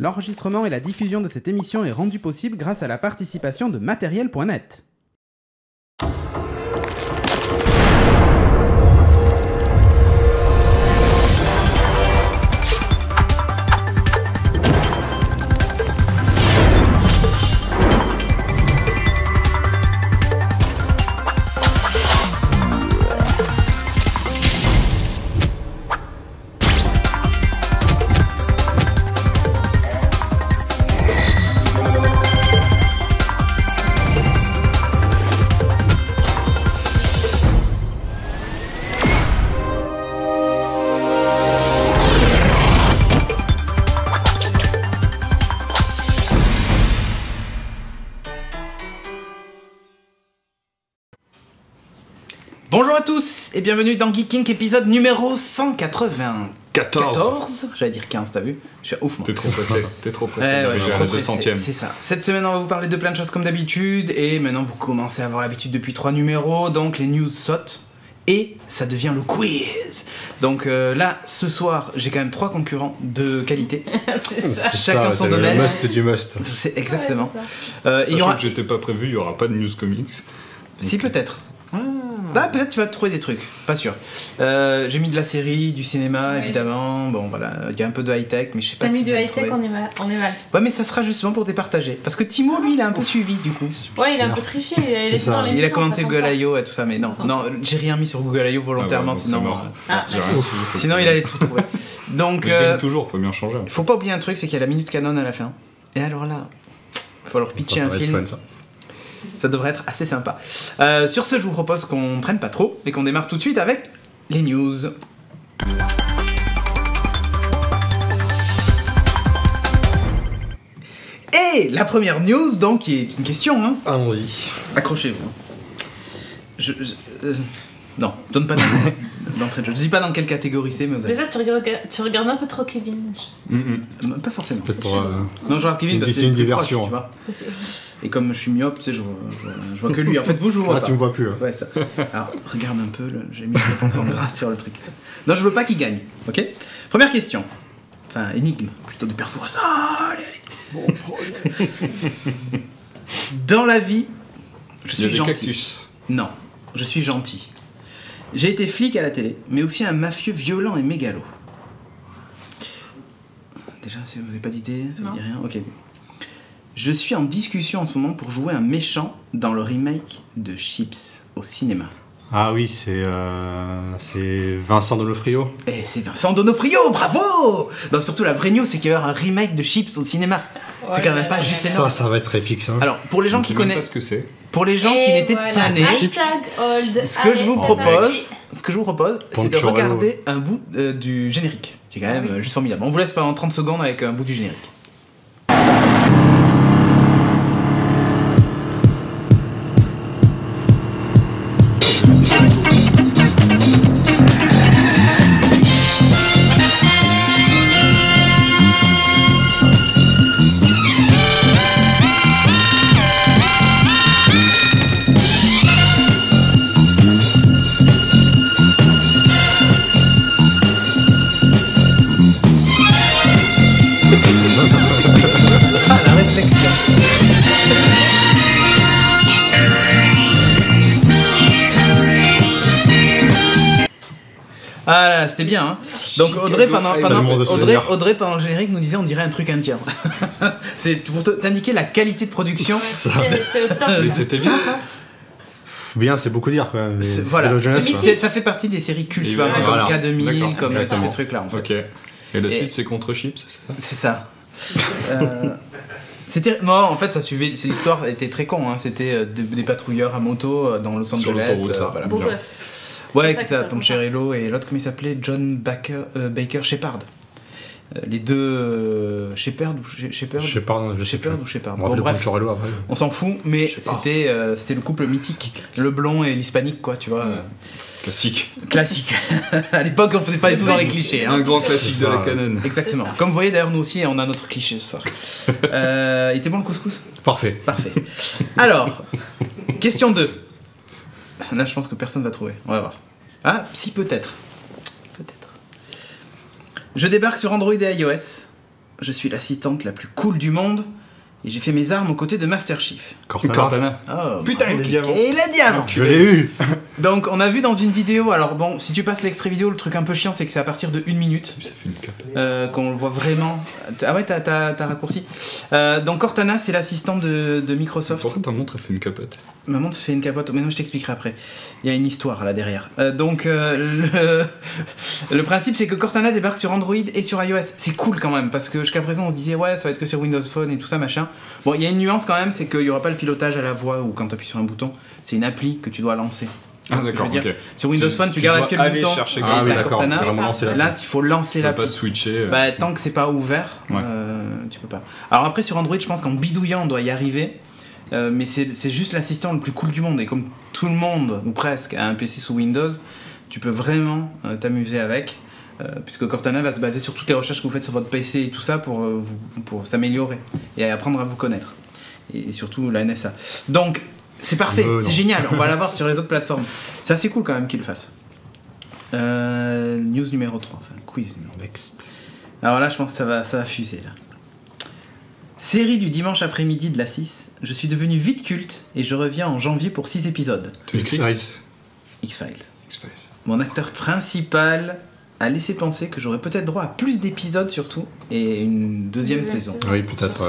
L'enregistrement et la diffusion de cette émission est rendu possible grâce à la participation de Matériel.net. Bonjour à tous et bienvenue dans Geeking épisode numéro 194. J'allais dire 15, t'as vu? Je suis ouf moi. T'es trop pressé, Ouais, j'ai un 200ème. C'est ça. Cette semaine on va vous parler de plein de choses comme d'habitude et maintenant vous commencez à avoir l'habitude depuis 3 numéros, donc les news sautent et ça devient le quiz. Donc là, ce soir, j'ai quand même 3 concurrents de qualité. C'est ça. Chacun son domaine. Le must du must. C'est exactement. Sachant il y aura... que j'étais pas prévu, il y aura pas de news comics. Si peut-être. Bah peut-être tu vas trouver des trucs, pas sûr. J'ai mis de la série, du cinéma évidemment. Bon voilà, il y a un peu de high tech, mais je sais pas si si du high tech, on est mal. Ouais, mais ça sera justement pour départager. Parce que Timo, lui, il a un peu suivi du coup. Ouais, il a un peu triché. Il a commenté Google I.O. et tout ça, mais non, j'ai rien mis sur Google I.O. volontairement, sinon. Sinon, il allait tout trouver. Donc. Je gagne toujours, faut bien changer. Faut pas oublier un truc, c'est qu'il y a la minute canon à la fin. Et alors là, il faut leur pitcher un film. Ça devrait être assez sympa. Sur ce, je vous propose qu'on traîne pas trop et qu'on démarre tout de suite avec les news. Et la première news, donc, qui est une question. Hein. Allons-y. Accrochez-vous. Non, donne pas d'entrée de jeu. Je dis pas dans quelle catégorie c'est, mais vous avez... Déjà, tu regardes un peu trop Kevin. Pas forcément. Peut-être pour. Non, je regarde Kevin parce que c'est une diversion. Proche, tu vois. Et comme je suis myope, tu sais, je vois que lui. En fait, vous, je vous vois pas. Tu me vois plus. Ouais, ça. Alors, regarde un peu, j'ai mis une réponse en gras sur le truc. Non, je veux pas qu'il gagne, ok? Première question. Enfin, énigme, plutôt de Perfouras. Allez. Bon, dans la vie, je suis gentil. Cactus. Non, je suis gentil. J'ai été flic à la télé, mais aussi un mafieux violent et mégalo. Déjà, si vous n'avez pas d'idée, ça vous dit rien? Ok. Je suis en discussion en ce moment pour jouer un méchant dans le remake de Chips au cinéma. Ah oui, c'est Vincent Donofrio. Et c'est Vincent Donofrio, bravo! Donc surtout la vraie news, c'est qu'il va y avoir un remake de Chips au cinéma. Ouais, c'est quand même pas juste énorme. Ça va être épique ça. Alors pour les gens qui connaissent, pas ce que c'est. Pour les gens qui n'étaient pas nés, ce que je vous propose, c'est de regarder un bout du générique, qui est quand même juste formidable. On vous laisse pendant 30 secondes avec un bout du générique. Ah là, c'était bien, hein. Donc Audrey pendant le générique nous disait on dirait un truc indien. C'est pour t'indiquer la qualité de production. C'est au top. Mais c'était bien ça. Bien, c'est beaucoup dire quand même. Voilà, ça fait partie des séries cultes, tu vois, comme K2000, comme tous ces trucs là en fait. Ok. Et la suite c'est contre Chips, c'est ça? C'est ça. Non, en fait, ça suivait. L'histoire était très con. Hein. C'était des patrouilleurs à moto dans Los Angeles. Voilà. Beau gosse. Ouais, c'est ça, Tom Scherello et l'autre, comment il s'appelait? John Baker Shepard. Les deux Shepard ou Shepard. Bon, bref, on s'en fout, mais c'était le couple mythique, le blond et l'hispanique, quoi, tu vois. Classique. À l'époque, on faisait pas du tout dans les clichés. Hein. Un grand classique de la canon. Exactement. Comme vous voyez, d'ailleurs, nous aussi, on a notre cliché ce soir. Il était bon le couscous? Parfait. Alors, question 2. Là, je pense que personne va trouver. On va voir. Ah, si, peut-être. Je débarque sur Android et iOS. je suis l'assistante la plus cool du monde. Et j'ai fait mes armes aux côtés de Master Chief. Cortana. Oh, putain, il a dit avant. Et il a dit avant. Je l'ai eu. Donc on a vu dans une vidéo, alors bon, si tu passes l'extrait vidéo, le truc un peu chiant, c'est que c'est à partir de 1 minute. Ça fait une capelle. Qu'on le voit vraiment. Ah ouais, t'as raccourci. Donc Cortana, c'est l'assistant de Microsoft. Pourquoi ta montre, elle fait une capote? Ma montre fait une capote, mais non, je t'expliquerai après. Il y a une histoire là derrière. Donc le principe, c'est que Cortana débarque sur Android et sur iOS. C'est cool quand même, parce que jusqu'à présent, on se disait, ouais, ça va être que sur Windows Phone et tout ça, machin. Bon, il y a une nuance quand même, c'est qu'il n'y aura pas le pilotage à la voix ou quand tu appuies sur un bouton. C'est une appli que tu dois lancer. Ah d'accord, ok. Sur Windows Phone, tu gardes appuyé le bouton. Ah oui, d'accord. Cortana. Là, il faut lancer l'appli. l'appli. Tu peux pas switcher. Bah, tant que c'est pas ouvert, tu peux pas. Alors après, sur Android, je pense qu'en bidouillant, on doit y arriver. Mais c'est juste l'assistant le plus cool du monde. Et comme tout le monde, ou presque, a un PC sous Windows, tu peux vraiment t'amuser avec. Puisque Cortana va se baser sur toutes les recherches que vous faites sur votre PC et tout ça pour s'améliorer et apprendre à vous connaître. Et surtout la NSA. Donc, c'est parfait, c'est génial. On va l'avoir sur les autres plateformes. C'est assez cool quand même qu'il le fasse. News numéro 3, enfin quiz numéro Next. Alors là, je pense que ça va fuser là. Série du dimanche après-midi de la 6. Je suis devenu vite culte et je reviens en janvier pour 6 épisodes. X-Files. Mon acteur principal a laissé penser que j'aurais peut-être droit à plus d'épisodes surtout et une deuxième saison. Oui, peut-être.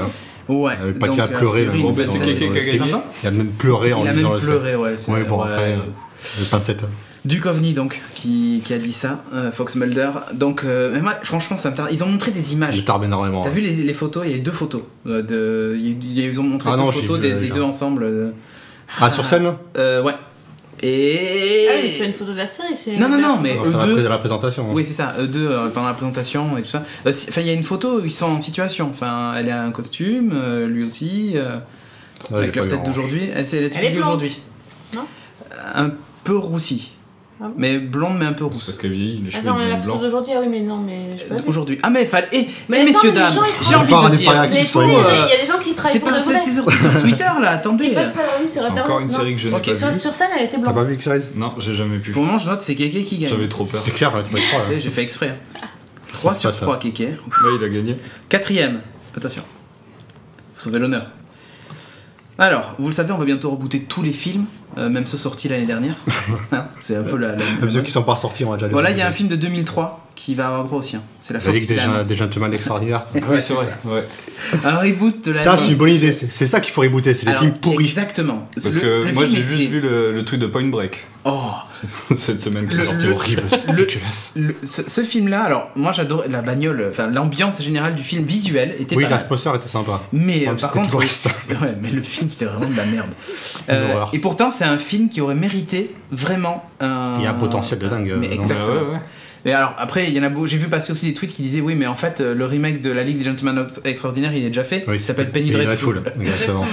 Ouais. Pas qu'il a pleuré. C'est quelqu'un qui a gagné ça. Il a même pleuré en lisant le script. Il a même pleuré, ouais. Ouais, bon après, le pincette. Duchovny donc qui a dit ça, Fox Mulder. Donc moi, franchement ça me tarde. Ils ont montré des images. Je tarde énormément. T'as vu les photos? Il y a 2 photos. Ils ont montré 2 photos des deux ensemble. Sur scène. Ouais. Et... Ah mais c'est pas une photo de la série, c'est... Non, mais eux deux... de la présentation. Oui, c'est ça, eux deux pendant la présentation et tout ça. Enfin, il y a une photo où ils sont en situation. Enfin, elle a un costume, lui aussi, avec leur tête d'aujourd'hui. Elle est publiée aujourd'hui. Non. Un peu roussie. Ah bon, mais blonde mais un peu rousse. C'est parce qu'elle vieillit, les cheveux blancs. La photo d'aujourd'hui, ah oui mais non mais... Aujourd'hui. Ah mais il fallait... mais messieurs, dames, j'ai envie de dire... Il y a des gens qui travaillent pour c'est sur Twitter là, attendez. C'est encore une série que je n'ai pas vue. Sur scène, elle était blanche. T'as pas vu X-Files? Non, j'ai jamais pu. Pour le moment, je note c'est Kéké qui gagne. J'avais trop peur. C'est clair, tu m'as 3. J'ai fait exprès. 3 sur 3 Kéké. Ouais, il a gagné. 4ème. Attention. Faut sauver l'honneur. Alors, vous le savez, on va bientôt rebooter tous les films, même ceux sortis l'année dernière. C'est un peu la ceux qui sont pas sortis, on va déjà les... Voilà, il y a un film de 2003 qui va avoir droit aussi. C'est la Ligue des Gentlemen Extraordinaires. Oui, c'est vrai. Ouais. Un reboot de la... Ça, c'est une bonne idée. C'est ça qu'il faut rebooter, c'est les films pourris. Exactement. Parce que moi, j'ai juste vu le truc de Point Break. Oh, cette semaine qui est sortie, horrible, c'est dégueulasse. Ce film-là, alors moi j'adorais la bagnole, enfin l'ambiance générale du film visuel était oui, pas mal. l'atmosphère était sympa. Mais par contre, ouais, mais le film c'était vraiment de la merde. Et pourtant c'est un film qui aurait mérité vraiment un... Il y a un potentiel de dingue. Mais exactement. Ouais. Et alors après, il y en a beau, j'ai vu passer aussi des tweets qui disaient oui, mais en fait le remake de la Ligue des Gentlemen Extraordinaires il est déjà fait. Oui, il s'appelle Penny Dreadful. Exactement.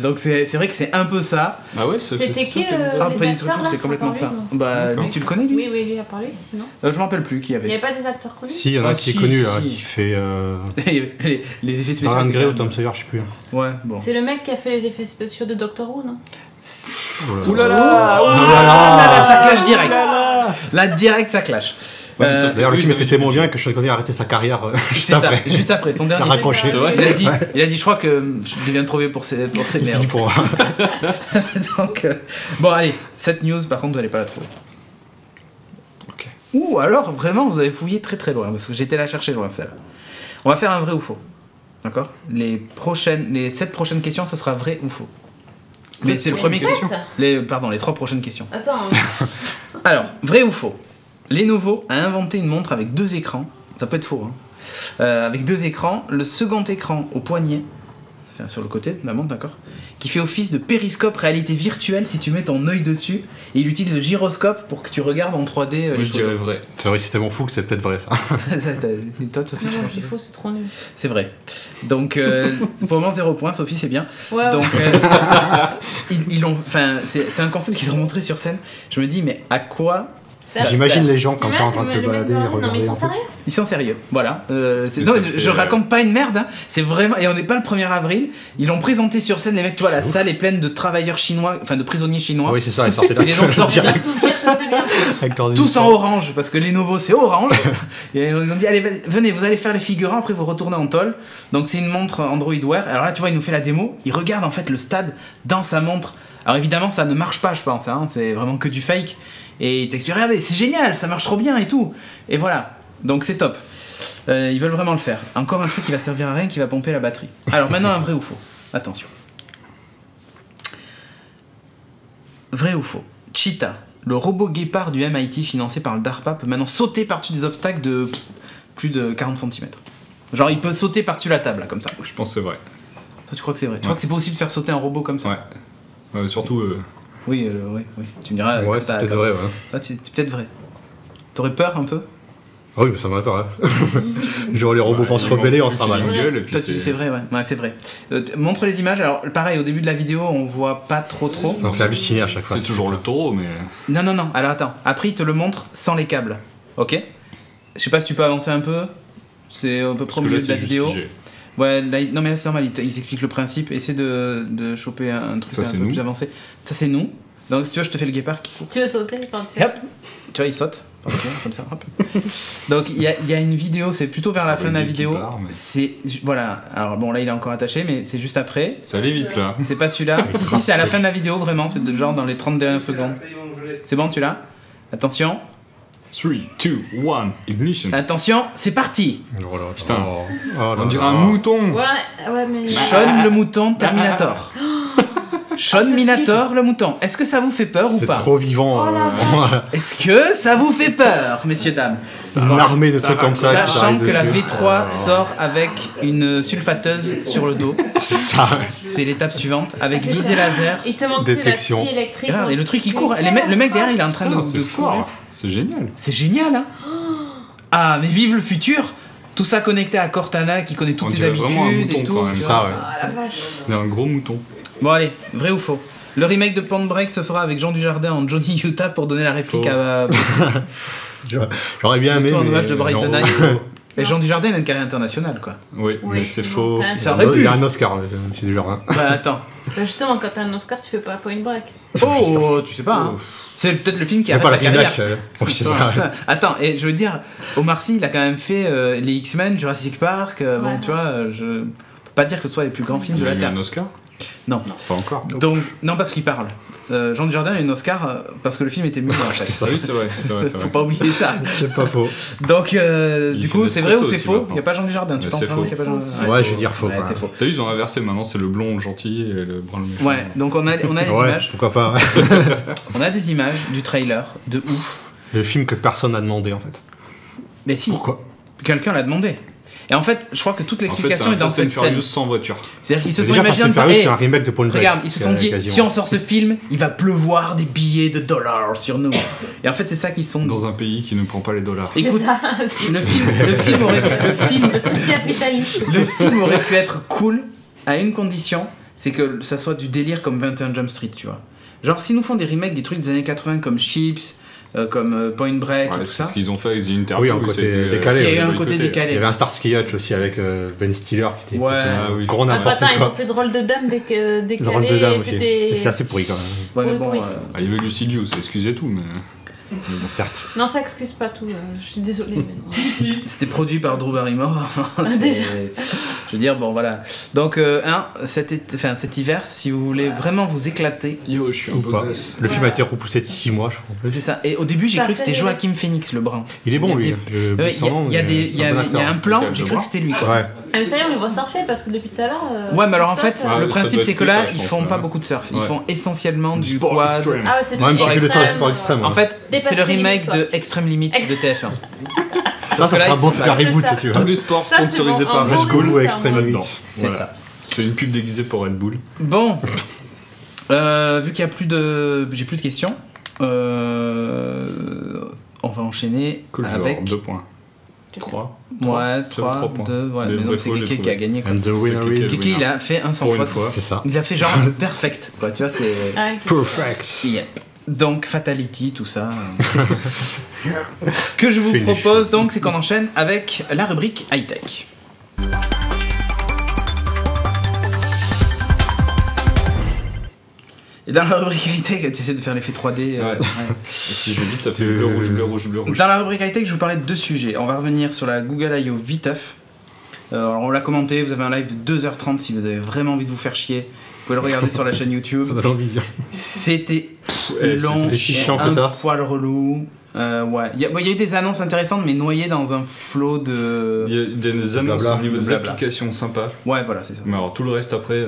Donc c'est vrai que c'est un peu ça. Ah ouais, c'était qui Penny Dreadful, c'est complètement ça. Bah lui, tu le connais lui? Oui, lui a parlé. Sinon. Je me rappelle plus qui y avait. Il y avait pas des acteurs connus? Si, il y en a qui est connu là, qui fait. les effets spéciaux. Ryan Gray ou Tom Sawyer, je sais plus. Ouais, bon. C'est le mec qui a fait les effets spéciaux de Doctor Who, non? Oulala, ça clash direct. Là, direct, ça clash. D'ailleurs, le film était tellement bien que Sean Connery a arrêté sa carrière juste après. Juste après, son dernier. Raccroché. Il a dit, je crois que je deviens trop vieux pour ces merdes. Donc, bon, allez, cette news, par contre, vous n'allez pas la trouver. Ok. Ouh, alors, vraiment, vous avez fouillé très très loin, parce que j'étais la chercher loin, celle-là. On va faire un vrai ou faux. D'accord? Les 7 prochaines questions, ce sera vrai ou faux. Mais c'est le premier question. Les 3 prochaines questions. Attends. Alors, vrai ou faux? Lenovo a inventé une montre avec 2 écrans. Ça peut être faux, hein. Avec 2 écrans. Le second écran au poignet, enfin sur le côté de la montre, d'accord, qui fait office de périscope réalité virtuelle si tu mets ton œil dessus. Et il utilise le gyroscope pour que tu regardes en 3D Moi, les je photos. dirais vrai. C'est vrai, c'est tellement fou que c'est peut-être vrai ça. Toi, Sophie, non, je dis faux, c'est trop nul. c'est vrai. Donc, pour le moment, 0 point. Sophie, c'est bien. Ouais. Donc, ils ont, enfin, c'est un concept qu'ils ont montré sur scène. Je me dis, mais à quoi J'imagine les gens comme ça en train de se balader. Non, mais ils sont sérieux. Ils sont sérieux, voilà. Non, je raconte pas une merde, hein. C'est vraiment. Et on n'est pas le 1er avril. Ils l'ont présenté sur scène, les mecs, tu vois, la salle est pleine de travailleurs chinois, enfin de prisonniers chinois. Oui, c'est ça, ils sortaient là. Ils les ont sortis tous en orange, parce que les nouveaux c'est orange. Et ils ont dit, allez, venez, vous allez faire les figurants, après vous retournez en tôle. Donc c'est une montre Android Wear. Alors là, tu vois, il nous fait la démo. Il regarde en fait le stade dans sa montre. Alors évidemment, ça ne marche pas, je pense, hein. C'est vraiment que du fake. Et il t'explique, regardez, c'est génial, ça marche trop bien et tout. Et voilà, donc c'est top. Ils veulent vraiment le faire. Encore un truc qui va servir à rien, qui va pomper la batterie. Alors maintenant, un vrai ou faux. Attention. Vrai ou faux? Cheetah, le robot guépard du MIT financé par le DARPA, peut maintenant sauter par-dessus des obstacles de plus de 40 cm. Genre, il peut sauter par-dessus la table, là, comme ça. Je pense que c'est vrai. Toi, tu crois que c'est vrai? Tu crois que c'est possible de faire sauter un robot comme ça? Ouais. Surtout... Oui, tu me diras... Ouais, c'est peut-être vrai, ouais. Ah, c'est peut-être vrai. T'aurais peur un peu? Ah oui, mais ça m'aurait peur. Genre les robots vont se rebeller, on sera mal. C'est vrai, ouais, c'est vrai. Montre les images. Alors, pareil, au début de la vidéo, on voit pas trop. Ça me fait halluciner à chaque fois. C'est toujours le taureau, mais... Non. Alors, attends. Après, il te le montre sans les câbles. Ok? Je sais pas si tu peux avancer un peu. C'est à peu près au milieu de la vidéo. Ouais, là, non mais là c'est normal, il t'explique le principe. Essaie de choper un truc un peu plus avancé. Ça c'est nous. Donc si tu veux, je te fais le guépard qui court. Tu veux sauter quand tu... Hop. Tu vois, il saute. Comme ça, hop. Donc il y a une vidéo, c'est plutôt vers la fin de la vidéo. C'est voilà. Alors bon, là il est encore attaché, mais c'est juste après. Ça allait vite là. C'est pas celui-là. si, c'est à la fin de la vidéo vraiment. C'est genre dans les 30 dernières secondes. C'est bon, tu l'as? Attention. 3, 2, 1, ignition. Attention, c'est parti. Oh là, putain. On dirait un mouton. Ouais, mais... Sean le mouton Terminator. Sean Minator le mouton. Est-ce que ça vous fait peur ou pas? C'est trop vivant. Est-ce que ça vous fait peur, messieurs, dames? C'est une armée de trucs comme ça. Sachant que la V3 sort avec une sulfateuse sur le dos. C'est ça. C'est l'étape suivante, avec visée laser. Il te montre détection. la scie électrique. Et le truc il court. Le mec derrière il est en train de courir. C'est génial. C'est génial, hein. Ah, mais vive le futur. Tout ça connecté à Cortana qui connaît toutes tes habitudes et tout. C'est ça, ouais. Ah la vache. Il y a un gros mouton. Bon allez, vrai ou faux? Le remake de Point Break se fera avec Jean Dujardin en Johnny Utah pour donner la réplique à... J'aurais bien aimé, mais... mais... Un de Brighton Night. Et Jean Dujardin, il a une carrière internationale, quoi. Oui, mais c'est faux. Ça aurait pu. Il a un Oscar, monsieur Dujardin. Bah attends. Bah justement, quand t'as un Oscar, tu fais pas Point Break. Oh, tu sais pas, hein. C'est peut-être le film qui arrête pas la carrière. Oui, c'est ça. Attends, et je veux dire, Omar Sy, il a quand même fait les X-Men, Jurassic Park, bon, tu vois, je peux pas dire que ce soit les plus grands films de la Terre. Il a un Oscar? Non. Pas encore. Donc, non, parce qu'il parle. Jean Dujardin a eu un Oscar parce que le film était mieux. En fait. C'est ça. Oui, c'est vrai. Faut pas oublier ça. C'est pas faux. Donc, du coup, c'est vrai ou c'est faux? Il n'y a pas Jean Dujardin, tu penses vraiment qu'il n'y a pas Jean Dujardin? Ouais, je vais dire faux. C'est faux. T'as vu, ils ont inversé, maintenant c'est le blond le gentil et le brun le méchant. Ouais, donc on a des images. Pourquoi pas. On a des images du trailer de ouf. Le film que personne n'a demandé en fait. Mais si. Pourquoi? Quelqu'un l'a demandé. Et en fait, je crois que toute l'explication est dans cette scène. Sans voiture. C'est-à-dire qu'ils se sont déjà, imaginés. C'est un remake de Point Break. Regarde, ils se sont dit, si on sort ce film, il va pleuvoir des billets de dollars sur nous. Et en fait, c'est ça qu'ils sont. Dans un pays qui ne prend pas les dollars. Écoute, le film aurait pu être cool à une condition, c'est que ça soit du délire comme 21 Jump Street, tu vois. Genre, s'ils nous font des remakes des trucs des années 80 comme Chips, comme Point Break et tout ça. C'est ce qu'ils ont fait avec The Interview. Oui, un côté décalé. Il y a eu un côté décalé. Il y avait un Starsky Hutch aussi avec Ben Stiller qui était grand n'importe quoi. Ils ont fait drôle de dame décalé. Drôle de dame aussi. C'est assez pourri quand même. Ouais, mais bon. Il y avait Lucidious, excusez tout, mais. Certes. Non, ça excuse pas tout, je suis désolée. Mais non. C'était produit par Drew Barrymore. Déjà. Je veux dire, bon voilà. Donc, cet hiver, si vous voulez vraiment vous éclater. Yo, je suis un peu gosse. Le film a été repoussé de 6 mois, je crois. C'est ça. Et au début, j'ai cru que c'était Joaquin Phoenix, le brun. Il est bon, lui. Il y a un plan, j'ai cru que c'était lui. Ouais. Ah, mais ça y est, on les voit surfer parce que depuis tout à l'heure. Ouais, mais alors en fait, le principe c'est que là, ils font pas ouais. beaucoup de surf. Ils font essentiellement du sport quad. extrême. Ah ouais, c'est Ouais, du c'est que le sport extrême. En fait, c'est le remake limite, de Extreme Limit de TF1. Ça sera un bon super reboot si tu veux. Tous les sports sponsorisés par Red Bull ou Extreme Limit. C'est ça. C'est une pub déguisée pour Red Bull. Bon, vu qu'il y a j'ai plus de questions, on va enchaîner avec 2 points. 3. Ouais, 3, 2, ouais, mais donc c'est Keke qui a gagné. And the winner is... Keke, il a fait un sans faute. C'est ça. Il a fait genre perfect, quoi, tu vois, c'est... Perfect. Yep. Donc Fatality, tout ça. Ce que je vous propose donc, c'est qu'on enchaîne avec la rubrique high-tech. Et dans la rubrique high-tech, tu essaies de faire l'effet 3D. Ouais. Si je vais vite, ça fait bleu, rouge, bleu, rouge, bleu, rouge. Dans la rubrique high-tech, je vous parlais de 2 sujets. On va revenir sur la Google I.O. Viteuf. Alors on l'a commenté, vous avez un live de 2h30 si vous avez vraiment envie de vous faire chier. Vous pouvez le regarder sur la chaîne YouTube. Ça donne envie. C'était long, un poil relou. Ouais. Il y a eu des annonces intéressantes, mais noyées dans un flot de... Il y a des annonces au niveau des applications sympas. Ouais, voilà, c'est ça. Mais alors tout le reste après...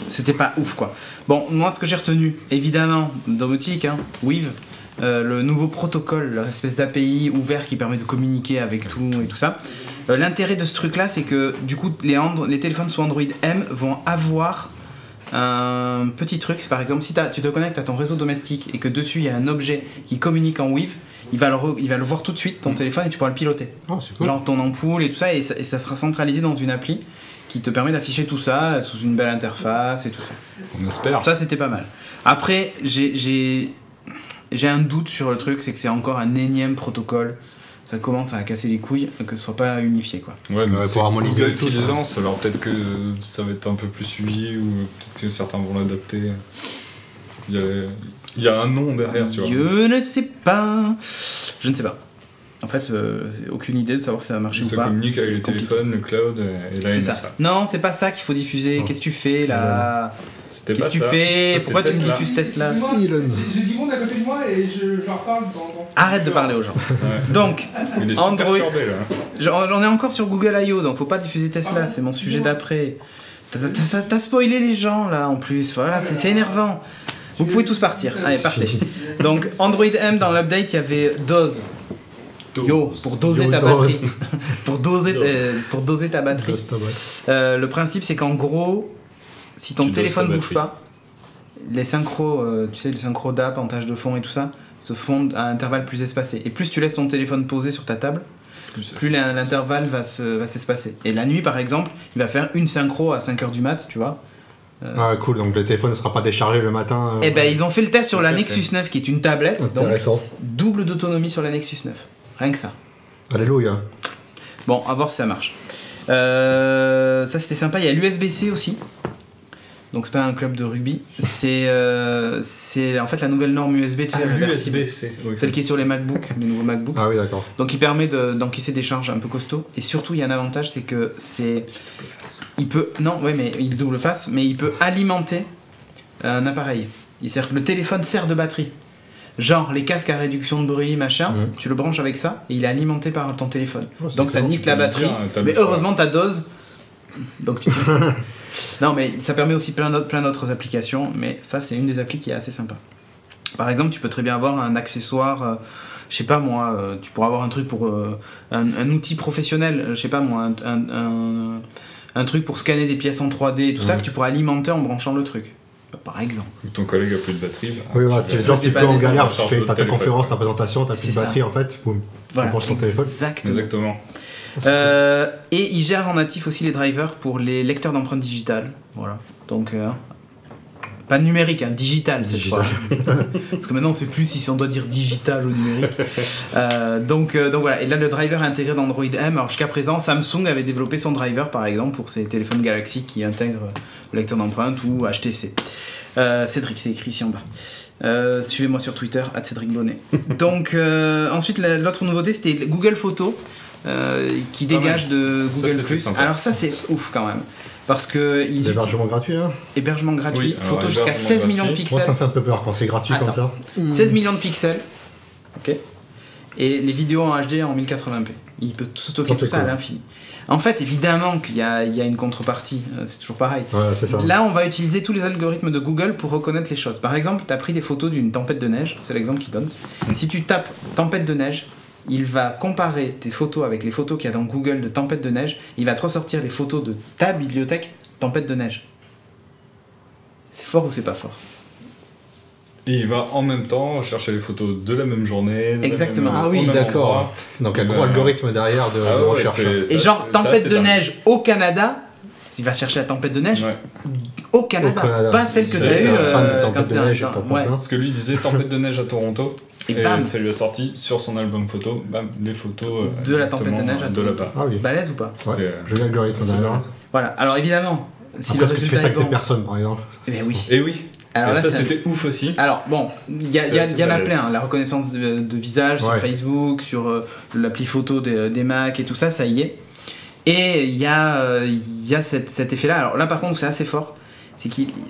C'était pas ouf, quoi. Bon, moi, ce que j'ai retenu, évidemment, domotique, hein, Weave, le nouveau protocole, l'espèce d'API ouvert qui permet de communiquer avec tout et tout ça. L'intérêt de ce truc-là, c'est que, du coup, les téléphones sous Android M vont avoir un petit truc. C'est par exemple, si tu te connectes à ton réseau domestique et que dessus, il y a un objet qui communique en Weave, il va le voir tout de suite, ton téléphone, et tu pourras le piloter. Oh, c'est cool. Genre ton ampoule et tout ça, et ça sera centralisé dans une appli qui te permet d'afficher tout ça sous une belle interface et tout ça. On espère. Ça, c'était pas mal. Après, j'ai un doute sur le truc, c'est que c'est encore un énième protocole. Ça commence à casser les couilles, que ce soit pas unifié, quoi. Ouais, mais pour harmoniser Google qui le lance, alors peut-être que ça va être un peu plus suivi, ou peut-être que certains vont l'adapter. Il y a un nom derrière, tu vois. Je ne sais pas. Je ne sais pas. En fait, aucune idée de savoir si ça va marcher ou pas. Ça communique avec les téléphones, le cloud et la NSA. Ça. Non, c'est pas ça qu'il faut diffuser. Qu'est-ce que tu fais là? Qu'est-ce que tu fais? Pourquoi tu me diffuses Tesla? J'ai du monde à côté de moi et je leur parle dans... Arrête de parler aux gens. Ouais. Donc, il est Android. Perturbé, là. J'en ai encore sur Google I.O. donc faut pas diffuser Tesla, c'est mon sujet d'après. T'as spoilé les gens là en plus, voilà, c'est énervant. Vous pouvez tous partir. Allez, partez. Donc, Android M, dans l'update, il y avait Dose. Yo, pour doser ta batterie. pour doser ta batterie. Le principe, c'est qu'en gros, si ton téléphone bouge pas, les synchros, tu sais, les synchros d'app en tâche de fond et tout ça, se font à intervalles plus espacés. Et plus tu laisses ton téléphone posé sur ta table, plus l'intervalle va s'espacer. Et la nuit, par exemple, il va faire une synchro à 5h du mat, tu vois. Ah cool, donc le téléphone ne sera pas déchargé le matin. Eh ben ils ont fait le test sur la Nexus 9 qui est une tablette, donc double d'autonomie sur la Nexus 9. Rien que ça. Alléluia. Bon, à voir si ça marche. Ça c'était sympa, il y a l'USB-C aussi. Donc c'est pas un club de rugby, c'est en fait la nouvelle norme USB, tu sais, l'USB-C, oui. Celle qui est sur les MacBooks, les nouveaux MacBooks. Ah oui, d'accord. Donc il permet d'encaisser des charges un peu costauds, et surtout il y a un avantage, c'est que il peut double face, mais il peut alimenter un appareil. Le téléphone sert de batterie. Genre les casques à réduction de bruit, machin, tu le branches avec ça et il est alimenté par ton téléphone. Oh, donc ça nique la batterie. Mais heureusement ta dose. Donc tu non mais ça permet aussi plein d'autres applications, mais ça c'est une des applis qui est assez sympa. Par exemple, tu peux très bien avoir un accessoire, je sais pas moi, tu pourras avoir un truc pour un outil professionnel, je sais pas moi, un truc pour scanner des pièces en 3D et tout ça que tu pourras alimenter en branchant le truc. Par exemple. Ton collègue a plus de batterie. Là. Oui, ouais, tu es peu en galère, tu fais ta conférence, ta présentation, t'as plus de batterie en fait, boum, voilà, tu branches ton téléphone. Exactement. Et il gère en natif aussi les drivers pour les lecteurs d'empreintes digitales. Voilà. Donc, pas numérique, digital cette fois. Parce que maintenant on sait plus si on doit dire digital ou numérique. Donc voilà. Et là le driver est intégré dans Android M. Alors jusqu'à présent, Samsung avait développé son driver par exemple pour ses téléphones Galaxy qui intègrent le lecteur d'empreintes ou HTC. Cédric, c'est écrit ici en bas. Suivez-moi sur Twitter, @CédricBonnet. Donc ensuite l'autre nouveauté c'était Google Photos qui dégage de Google Plus. Alors ça c'est ouf quand même. Parce que hébergement gratuit, hein. Hébergement gratuit, photo jusqu'à 16 millions de pixels. Moi ça me fait un peu peur quand c'est gratuit comme ça. 16 millions de pixels. Ok. Et les vidéos en HD en 1080p. Il peut stocker tout ça à l'infini. En fait, évidemment qu'il y a une contrepartie, c'est toujours pareil. Ouais, c'est ça. Là, on va utiliser tous les algorithmes de Google pour reconnaître les choses. Par exemple, tu as pris des photos d'une tempête de neige, c'est l'exemple qu'il donne. Si tu tapes tempête de neige, il va comparer tes photos avec les photos qu'il y a dans Google de tempête de neige. Il va te ressortir les photos de ta bibliothèque tempête de neige. C'est fort ou c'est pas fort? Et il va en même temps chercher les photos de la même journée. Exactement. Ah oui, d'accord. Donc un gros algorithme derrière de recherche. Et genre tempête de neige au Canada, il va chercher la tempête de neige Au Canada, pas celle que tu as eue quand tu neige. Parce que lui, il disait tempête de neige à Toronto. Et ça lui a sorti sur son album photo, les photos de la tempête de neige à de là-bas. Ah oui. Balèze ou pas? Je vais l'algorithme derrière. Voilà, alors évidemment, si après, est-ce que tu fais ça avec des personnes par exemple? Eh oui. Et oui. Alors là, ça c'était ouf aussi. Alors bon, il y en a plein, la reconnaissance de visage sur Facebook, sur l'appli photo des Mac et tout ça, ça y est. Et il y a cet effet-là. Alors là par contre c'est assez fort.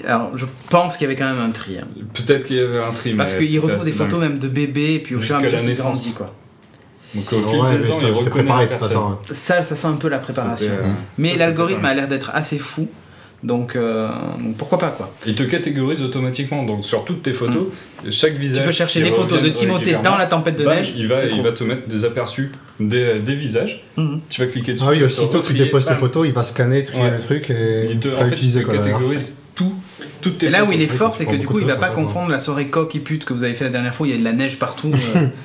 Alors je pense qu'il y avait quand même un tri. Hein. Peut-être qu'il y avait un tri. Parce qu'il retrouve des photos même de bébés et puis au fur et à mesure qu'il grandit quoi. Donc au fil des ans, il reconnaît la personne. Ça sent un peu la préparation. Mais l'algorithme a l'air d'être assez fou. Donc pourquoi pas quoi. Il te catégorise automatiquement, donc sur toutes tes photos, chaque visage. Tu peux chercher les photos de Timothée dans la tempête de neige. Il va te mettre des aperçus des visages. Tu vas cliquer dessus. Ah oui, aussitôt que tu déposes tes photos, il va scanner, trier le truc et il te catégorise toutes tes photos. Et là où il est fort, c'est que du coup, il va pas confondre la soirée coque et pute que vous avez fait la dernière fois, il y a de la neige partout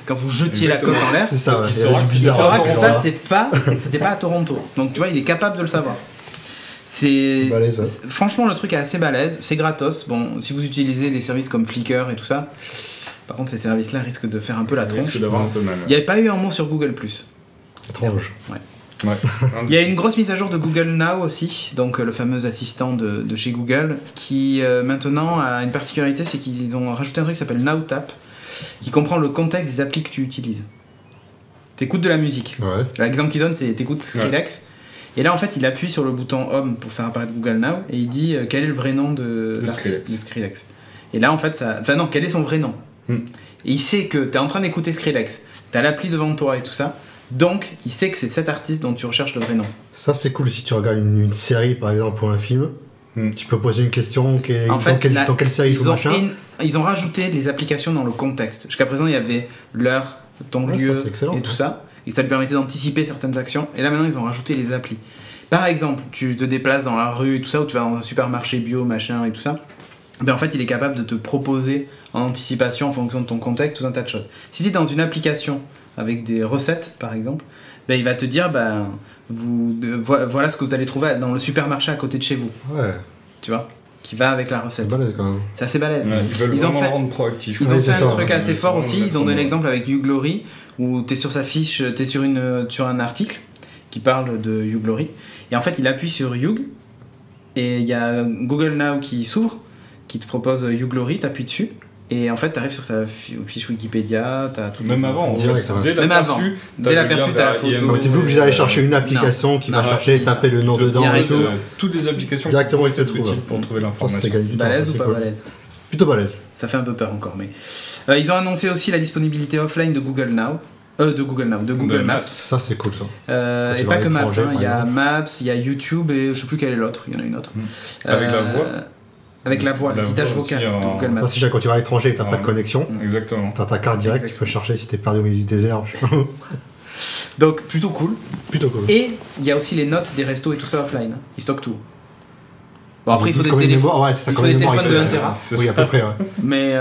quand vous jetiez la coque en l'air. C'est ça, il saura que ça, c'était pas à Toronto. Donc tu vois, il est capable de le savoir. Franchement, le truc est assez balèze, c'est gratos. Bon, si vous utilisez des services comme Flickr et tout ça, par contre, ces services-là risquent de faire un peu la tronche. Risque d'avoir un peu mal. Il n'y avait pas eu un mot sur Google+. Étrange. Ouais. Il y a une grosse mise à jour de Google Now aussi, donc le fameux assistant de chez Google, qui maintenant a une particularité, c'est qu'ils ont rajouté un truc qui s'appelle Now Tap, qui comprend le contexte des applis que tu utilises. T'écoutes de la musique. L'exemple qu'il donne, c'est t'écoutes Skrillex. Et là, en fait, il appuie sur le bouton Home pour faire apparaître Google Now et il dit quel est le vrai nom de l'artiste de Skrillex. Et là, en fait, quel est son vrai nom. Et il sait que t'es en train d'écouter Skrillex, t'as l'appli devant toi et tout ça, donc il sait que c'est cet artiste dont tu recherches le vrai nom. Ça, c'est cool si tu regardes une série, par exemple, ou un film. Tu peux poser une question dans quelle série joue machin. Ils ont rajouté les applications dans le contexte. Jusqu'à présent, il y avait l'heure, ton lieu et tout ça. Et ça te permettait d'anticiper certaines actions. Et là maintenant ils ont rajouté les applis. Par exemple, tu te déplaces dans la rue et tout ça, ou tu vas dans un supermarché bio, machin et tout ça. Ben en fait il est capable de te proposer en anticipation en fonction de ton contexte tout un tas de choses. Si tu es dans une application avec des recettes par exemple, ben il va te dire voilà ce que vous allez trouver dans le supermarché à côté de chez vous. Ouais. Tu vois, qui va avec la recette. C'est balèze quand même. C'est assez balèze. Ouais, ils ont fait rendre proactif. Ils ont fait un truc assez fort aussi. Ils ont donné l'exemple avec YouGlory où t'es sur sa fiche, t'es sur un article qui parle de YouGlory et en fait il appuie sur Youg et il y a Google Now qui s'ouvre, qui te propose YouGlory, t'appuies dessus et en fait t'arrives sur sa fiche Wikipédia, t'as tout. Même avant, dès l'aperçu, t'as la photo. Donc tu es obligé d'aller chercher une application qui va chercher, taper le nom dedans et tout. Toutes les applications directement il te trouve pour trouver l'information. Balèze ou pas balèze? Plutôt balèze. Ça fait un peu peur encore, mais ils ont annoncé aussi la disponibilité offline de Google Now. De Google Maps. Ça c'est cool ça. Et pas que Maps, il y a Maps, il y a YouTube et je sais plus quelle est l'autre, il y en a une autre. Avec la voix. Avec la voix, le guidage vocal de Google Maps. Ça, si quand tu vas à l'étranger et t'as pas de connexion, exactement. T'as ta carte directe, tu peux chercher si t'es perdu au milieu du désert. Donc plutôt cool. Plutôt cool. Et il y a aussi les notes des restos et tout ça offline. Ils stockent tout. Bon après il faut des téléphones. Il faut des téléphones de 1 Tera. Oui à peu près. Mais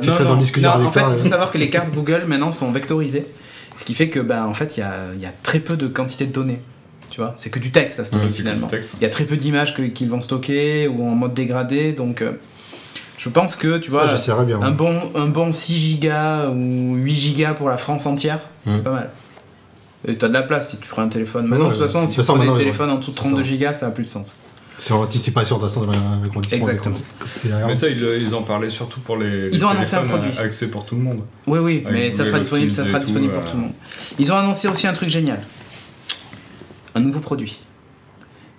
tu serais dans le disque dur avec en fait il faut savoir que les cartes Google maintenant sont vectorisées. Ce qui fait que en fait il y a très peu de quantité de données. Tu vois, c'est que du texte à stocker finalement. Il y a très peu d'images qu'ils vont stocker ou en mode dégradé, donc je pense que tu vois un bon 6 Go ou 8 Go pour la France entière, c'est pas mal. Et t'as de la place si tu prends un téléphone. Maintenant de toute façon, si tu prends des téléphones en dessous de 32 Go, ça a plus de sens. C'est en anticipation de toute façon avec conditions. Exactement. Mais ça ils en parlaient surtout pour les ils ont annoncé un produit accès pour tout le monde. Oui, mais ça sera disponible pour tout le monde. Ils ont annoncé aussi un truc génial. Un nouveau produit.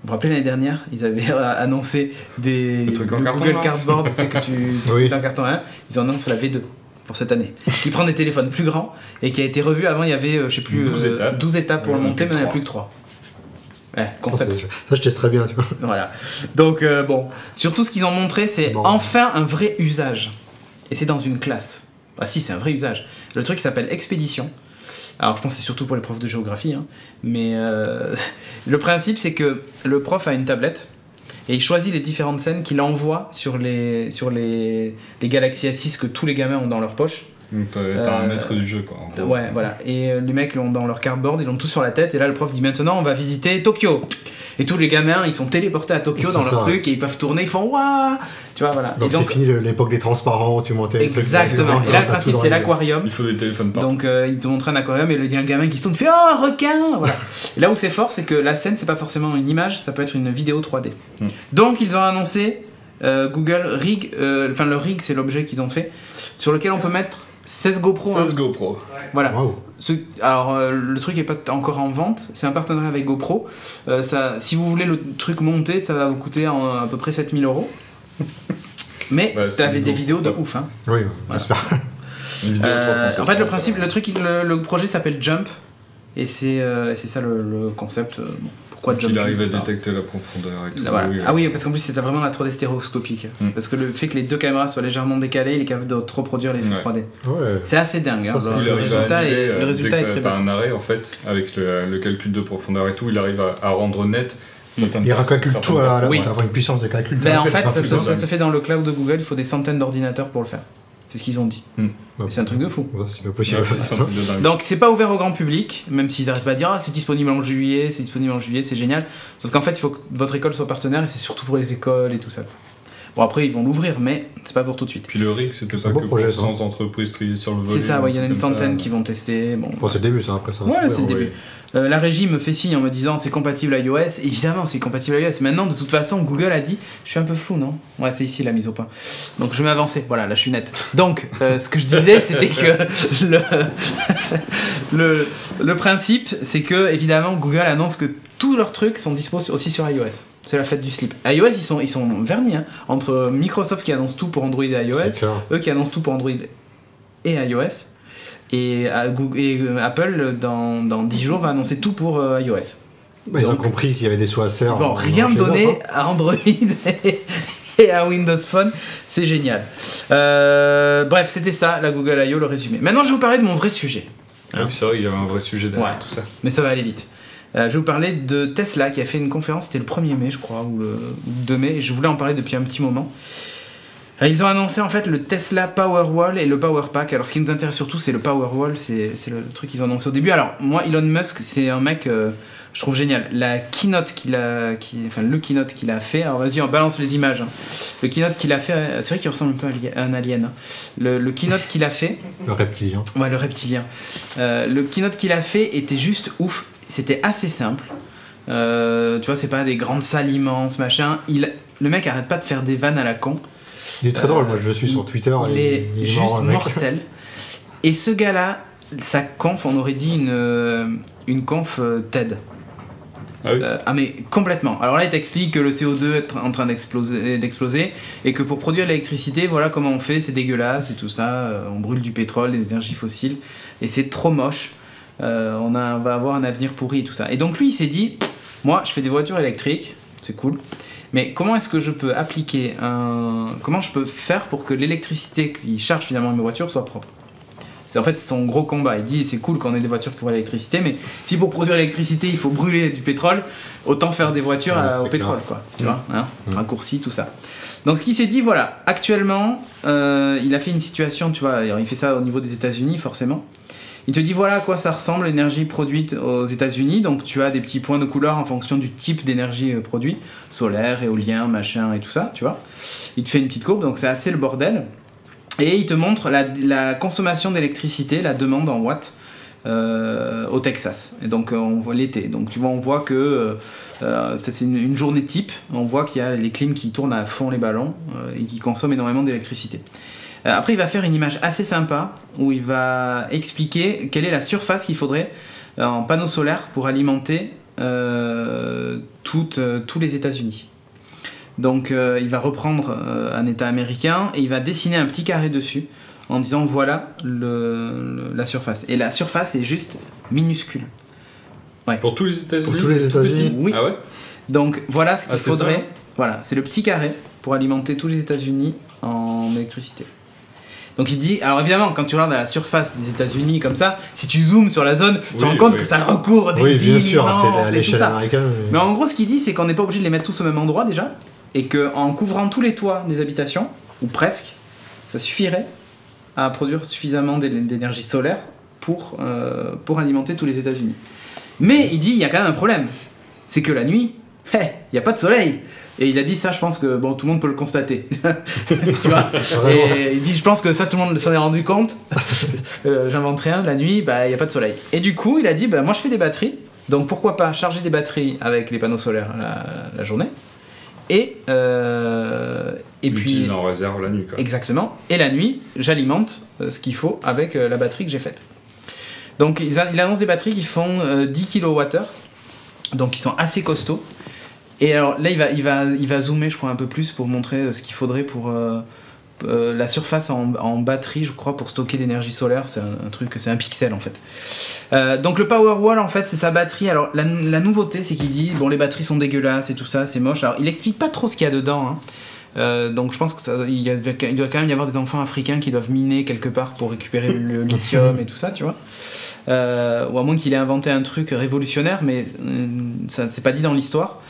Vous vous rappelez l'année dernière, ils avaient annoncé des Google Cardboard, c'est que tu mets un carton 1. Ils ont annoncé la V2 pour cette année, qui prend des téléphones plus grands et qui a été revu. Avant, il y avait, je sais plus, 12 étapes pour le monter, mais il n'y en a plus que 3. Ouais, concept. Ça, je testerais bien, tu vois. Voilà. Donc, surtout ce qu'ils ont montré, c'est enfin un vrai usage. Et c'est dans une classe. Ah si, c'est un vrai usage. Le truc s'appelle Expédition. Alors je pense que c'est surtout pour les profs de géographie, mais le principe c'est que le prof a une tablette et il choisit les différentes scènes qu'il envoie sur les Galaxy S6 que tous les gamins ont dans leur poche Donc t'as un maître du jeu, quoi. Ouais, voilà. Et les mecs l'ont dans leur cardboard, ils l'ont tous sur la tête. Et là, le prof dit maintenant, on va visiter Tokyo. Et tous les gamins, ils sont téléportés à Tokyo dans leur truc et ils peuvent tourner, ils font waouh. Tu vois, voilà. Donc, c'est fini l'époque des transparents, tu montais les trucs. Exactement. Et là, le principe, c'est l'aquarium. Il faut des téléphones partout. Donc, ils te montrent un aquarium et il y a un gamin qui se tourne, fait oh, requin. Voilà. Et là où c'est fort, c'est que la scène, c'est pas forcément une image, ça peut être une vidéo 3D. Donc, ils ont annoncé Google Rig, enfin, le Rig, c'est l'objet qu'ils ont fait, sur lequel on peut mettre 16 GoPro. 16 GoPro. Voilà. Wow. Alors, le truc est pas encore en vente, c'est un partenariat avec GoPro. Si vous voulez le truc monter, ça va vous coûter à peu près 7 000 €. Mais t'avais des vidéos de ouf. Hein. Oui, j'espère. En fait, le principe, le projet s'appelle Jump, et c'est ça le concept. Pourquoi Jump? Il arrive à détecter la profondeur et tout. Voilà. Ah oui, parce qu'en plus c'était vraiment la 3D stéréoscopique. Parce que le fait que les deux caméras soient légèrement décalées, il est capable de reproduire l'effet 3D. Ouais. C'est assez dingue. Hein, le résultat est très bien. T'as un arrêt en fait, avec le calcul de profondeur et tout, il arrive à rendre net. Il recalcule tout à avoir une puissance de calcul. En fait, ça se fait dans le cloud de Google, il faut des centaines d'ordinateurs pour le faire. C'est ce qu'ils ont dit. C'est un truc de fou. C'est pas possible. Donc c'est pas ouvert au grand public, même s'ils arrêtent pas de dire c'est disponible en juillet, c'est génial. Sauf qu'en fait, il faut que votre école soit partenaire et c'est surtout pour les écoles et tout ça. Bon, après ils vont l'ouvrir, mais c'est pas pour tout de suite. Puis le RIG, c'était pas que pour 100 entreprises triées sur le volet. C'est ça, il y en a une centaine qui vont tester. Bon, c'est le début, ça, après ça. Ouais, c'est le début. La régie me fait signe en me disant c'est compatible à iOS. Évidemment, c'est compatible à iOS. Maintenant, de toute façon, Google a dit je suis un peu flou, non? Ouais, c'est ici la mise au point. Donc je vais m'avancer. Voilà, là je suis net. Donc, ce que je disais, c'était que le principe, c'est que évidemment, Google annonce que tous leurs trucs sont dispo aussi sur iOS. C'est la fête du slip. iOS, ils sont vernis. Hein, entre Microsoft qui annonce tout pour Android et iOS, eux qui annoncent tout pour Android et iOS. Et Apple, dans 10 jours, va annoncer tout pour iOS. Ils ont compris qu'il y avait des sous à se faire. Bon, rien donné à Android et à Windows Phone, c'est génial. Bref, c'était ça, la Google I.O., le résumé. Maintenant, je vais vous parler de mon vrai sujet. Ah oui, c'est vrai, il y avait un vrai sujet derrière tout ça. Mais ça va aller vite. Je vais vous parler de Tesla qui a fait une conférence, c'était le 1er mai, je crois, ou le 2 mai, et je voulais en parler depuis un petit moment. Ils ont annoncé en fait le Tesla Powerwall et le Powerpack. Alors ce qui nous intéresse surtout c'est le Powerwall, c'est le truc qu'ils ont annoncé au début. Alors moi Elon Musk c'est un mec je trouve génial. La keynote le keynote qu'il a fait, alors vas-y on balance les images. Hein. Le keynote qu'il a fait, c'est vrai qu'il ressemble un peu à un alien. Hein. Le keynote qu'il a fait. Le reptilien. Ouais le reptilien. Le keynote qu'il a fait était juste ouf. C'était assez simple. Tu vois c'est pas des grandes salles immenses machin. Le mec arrête pas de faire des vannes à la con. Il est très drôle, moi je le suis sur Twitter. Il est juste mortel. Et ce gars-là, sa conf, on aurait dit une conf TED. Ah oui. Mais complètement. Alors là, il t'explique que le CO2 est en train d'exploser et que pour produire l'électricité, voilà comment on fait, c'est dégueulasse et tout ça. On brûle du pétrole, des énergies fossiles et c'est trop moche. On va avoir un avenir pourri et tout ça. Et donc lui, il s'est dit, moi, je fais des voitures électriques, c'est cool. Mais comment est-ce que je peux appliquer comment je peux faire pour que l'électricité qui charge finalement mes voitures soit propre? C'est en fait son gros combat. Il dit c'est cool qu'on ait des voitures qui voient l'électricité, mais si pour produire l'électricité il faut brûler du pétrole, autant faire des voitures au pétrole, quoi. Tu vois, hein, raccourci, tout ça. Donc ce qu'il s'est dit, voilà, actuellement, il a fait une situation, tu vois, il fait ça au niveau des États-Unis forcément. Il te dit voilà à quoi ça ressemble l'énergie produite aux États-Unis. Donc tu as des petits points de couleur en fonction du type d'énergie produite, solaire, éolien, machin et tout ça, tu vois. Il te fait une petite courbe, donc c'est assez le bordel. Et il te montre la consommation d'électricité, la demande en watts au Texas. Et donc on voit l'été. Donc tu vois, on voit que c'est une journée type. On voit qu'il y a les clims qui tournent à fond les ballons et qui consomment énormément d'électricité. Après, il va faire une image assez sympa où il va expliquer quelle est la surface qu'il faudrait en panneaux solaires pour alimenter tous les États-Unis. Donc, il va reprendre un État américain et il va dessiner un petit carré dessus en disant voilà la surface. Et la surface est juste minuscule. Ouais. Pour tous les États-Unis? Pour tous les États-Unis? Oui. Ah ouais? Donc, voilà ce qu'il faudrait. Ça. Voilà, c'est le petit carré pour alimenter tous les États-Unis en électricité. Donc il dit, alors évidemment, quand tu regardes à la surface des États-Unis comme ça, si tu zoomes sur la zone, tu te rends compte que ça recouvre des villes. Oui, bien sûr, c'est à l'échelle américaine. Mais en gros, ce qu'il dit, c'est qu'on n'est pas obligé de les mettre tous au même endroit déjà, et qu'en couvrant tous les toits des habitations, ou presque, ça suffirait à produire suffisamment d'énergie solaire pour alimenter tous les États-Unis. Mais il dit, il y a quand même un problème. C'est que la nuit, il n'y a pas de soleil. Et il a dit ça, je pense que tout le monde peut le constater. Tu vois. Et il dit, je pense que ça, tout le monde s'en est rendu compte. J'invente rien, la nuit, il n'y a pas de soleil. Et du coup, il a dit, moi je fais des batteries, donc pourquoi pas charger des batteries avec les panneaux solaires la journée et puis en réserve la nuit, quoi. Exactement. Et la nuit, j'alimente ce qu'il faut avec la batterie que j'ai faite. Donc il annonce des batteries qui font 10 kWh, donc qui sont assez costauds. Et alors là, il va zoomer, je crois, un peu plus pour montrer ce qu'il faudrait pour la surface en batterie, je crois, pour stocker l'énergie solaire. C'est un truc, c'est un pixel en fait. Donc le Powerwall, en fait, c'est sa batterie. Alors la nouveauté, c'est qu'il dit, les batteries sont dégueulasses et tout ça, c'est moche. Alors il explique pas trop ce qu'il y a dedans, hein. Donc je pense qu'il doit quand même y avoir des enfants africains qui doivent miner quelque part pour récupérer le lithium et tout ça, tu vois. Ou à moins qu'il ait inventé un truc révolutionnaire, mais ça c'est pas dit dans l'histoire.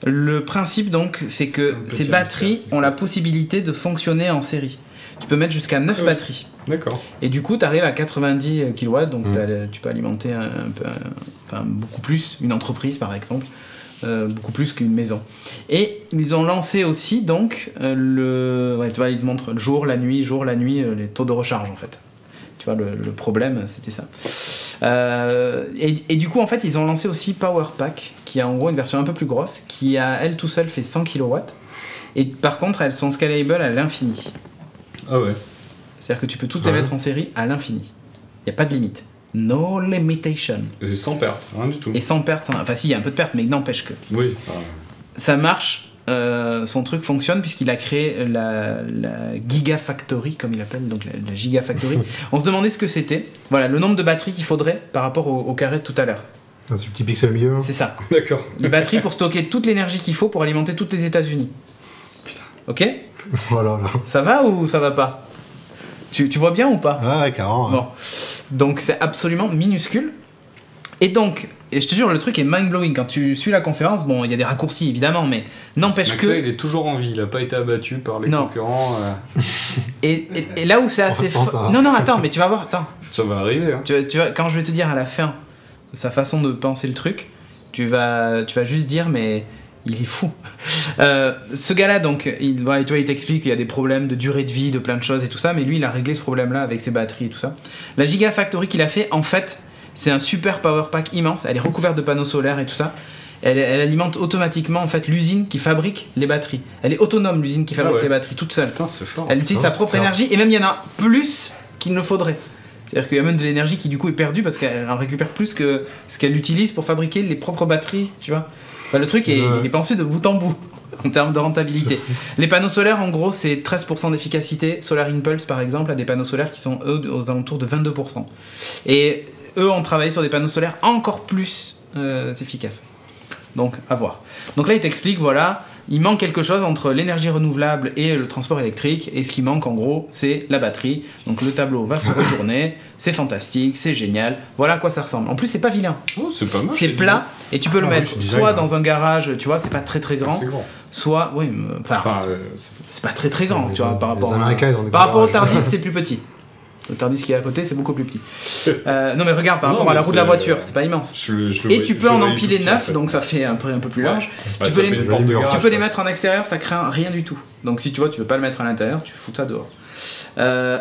Le principe donc, c'est que ces batteries ont la possibilité de fonctionner en série. Tu peux mettre jusqu'à 9 batteries. D'accord. Et du coup, tu arrives à 90 kW, donc tu peux alimenter beaucoup plus une entreprise par exemple. Beaucoup plus qu'une maison. Et ils ont lancé aussi donc tu vois, ils te montrent le jour, la nuit, les taux de recharge en fait. Tu vois, le problème, c'était ça. Et du coup, en fait, ils ont lancé aussi Powerpack, qui a en gros une version un peu plus grosse, qui a elle tout seule fait 100 kW. Et par contre, elles sont scalable à l'infini. Ah ouais. C'est-à-dire que tu peux toutes les mettre en série à l'infini. Il n'y a pas de limite. No limitation. Et sans perte, rien du tout. Et sans perte, enfin si, il y a un peu de perte, mais n'empêche que. Oui. Ça marche. Son truc fonctionne puisqu'il a créé la Gigafactory, comme il appelle, donc la Gigafactory. On se demandait ce que c'était. Voilà, le nombre de batteries qu'il faudrait par rapport au carré de tout à l'heure. C'est le petit pixel au milieu. C'est ça. D'accord. Les batteries pour stocker toute l'énergie qu'il faut pour alimenter toutes les États-Unis. Putain. Ok. Voilà. Là. Ça va ou ça va pas? Tu vois bien ou pas? Ouais, carrément. Bon. Donc c'est absolument minuscule. Et donc, et je te jure, le truc est mind-blowing. Quand tu suis la conférence, il y a des raccourcis évidemment, mais n'empêche que... il est toujours en vie, il n'a pas été abattu par les concurrents. Et là où c'est assez... Non, attends, mais tu vas voir, attends. Ça va arriver. Hein. Tu vas, quand je vais te dire à la fin sa façon de penser le truc, tu vas juste dire, mais il est fou. Ce gars-là, donc, il t'explique qu'il y a des problèmes de durée de vie, de plein de choses et tout ça, mais lui, il a réglé ce problème-là avec ses batteries et tout ça. La Gigafactory qu'il a fait, en fait... C'est un super power pack immense, elle est recouverte de panneaux solaires et tout ça. Elle alimente automatiquement en fait l'usine qui fabrique les batteries. Elle est autonome, l'usine qui fabrique les batteries, toute seule. Putain, c'est fort. Elle utilise sa propre énergie et même il y en a plus qu'il ne faudrait. C'est-à-dire qu'il y a même de l'énergie qui du coup est perdue parce qu'elle en récupère plus que ce qu'elle utilise pour fabriquer les propres batteries, tu vois. Enfin, le truc il est pensé de bout en bout en termes de rentabilité. Les panneaux solaires, en gros, c'est 13% d'efficacité. Solar Impulse, par exemple, a des panneaux solaires qui sont eux aux alentours de 22%. Et eux ont travaillé sur des panneaux solaires encore plus efficaces. Donc, à voir. Donc là, il t'explique, voilà, il manque quelque chose entre l'énergie renouvelable et le transport électrique, et ce qui manque, en gros, c'est la batterie. Donc le tableau va se retourner, c'est fantastique, c'est génial, voilà à quoi ça ressemble. En plus, c'est pas vilain. Oh, c'est pas mal. C'est plat, et tu peux le mettre soit dans un garage, tu vois, c'est pas très très grand, soit, oui, c'est pas très très grand, tu vois, par rapport au Tardis, c'est plus petit. Le Tardis qui est à côté, c'est beaucoup plus petit. Non mais regarde, par rapport à la roue de la voiture, c'est pas immense. Et tu peux en empiler 9, donc ça fait un peu plus large. Tu peux les mettre en extérieur, ça craint rien du tout. Donc si tu vois, tu veux pas le mettre à l'intérieur, tu fous ça dehors.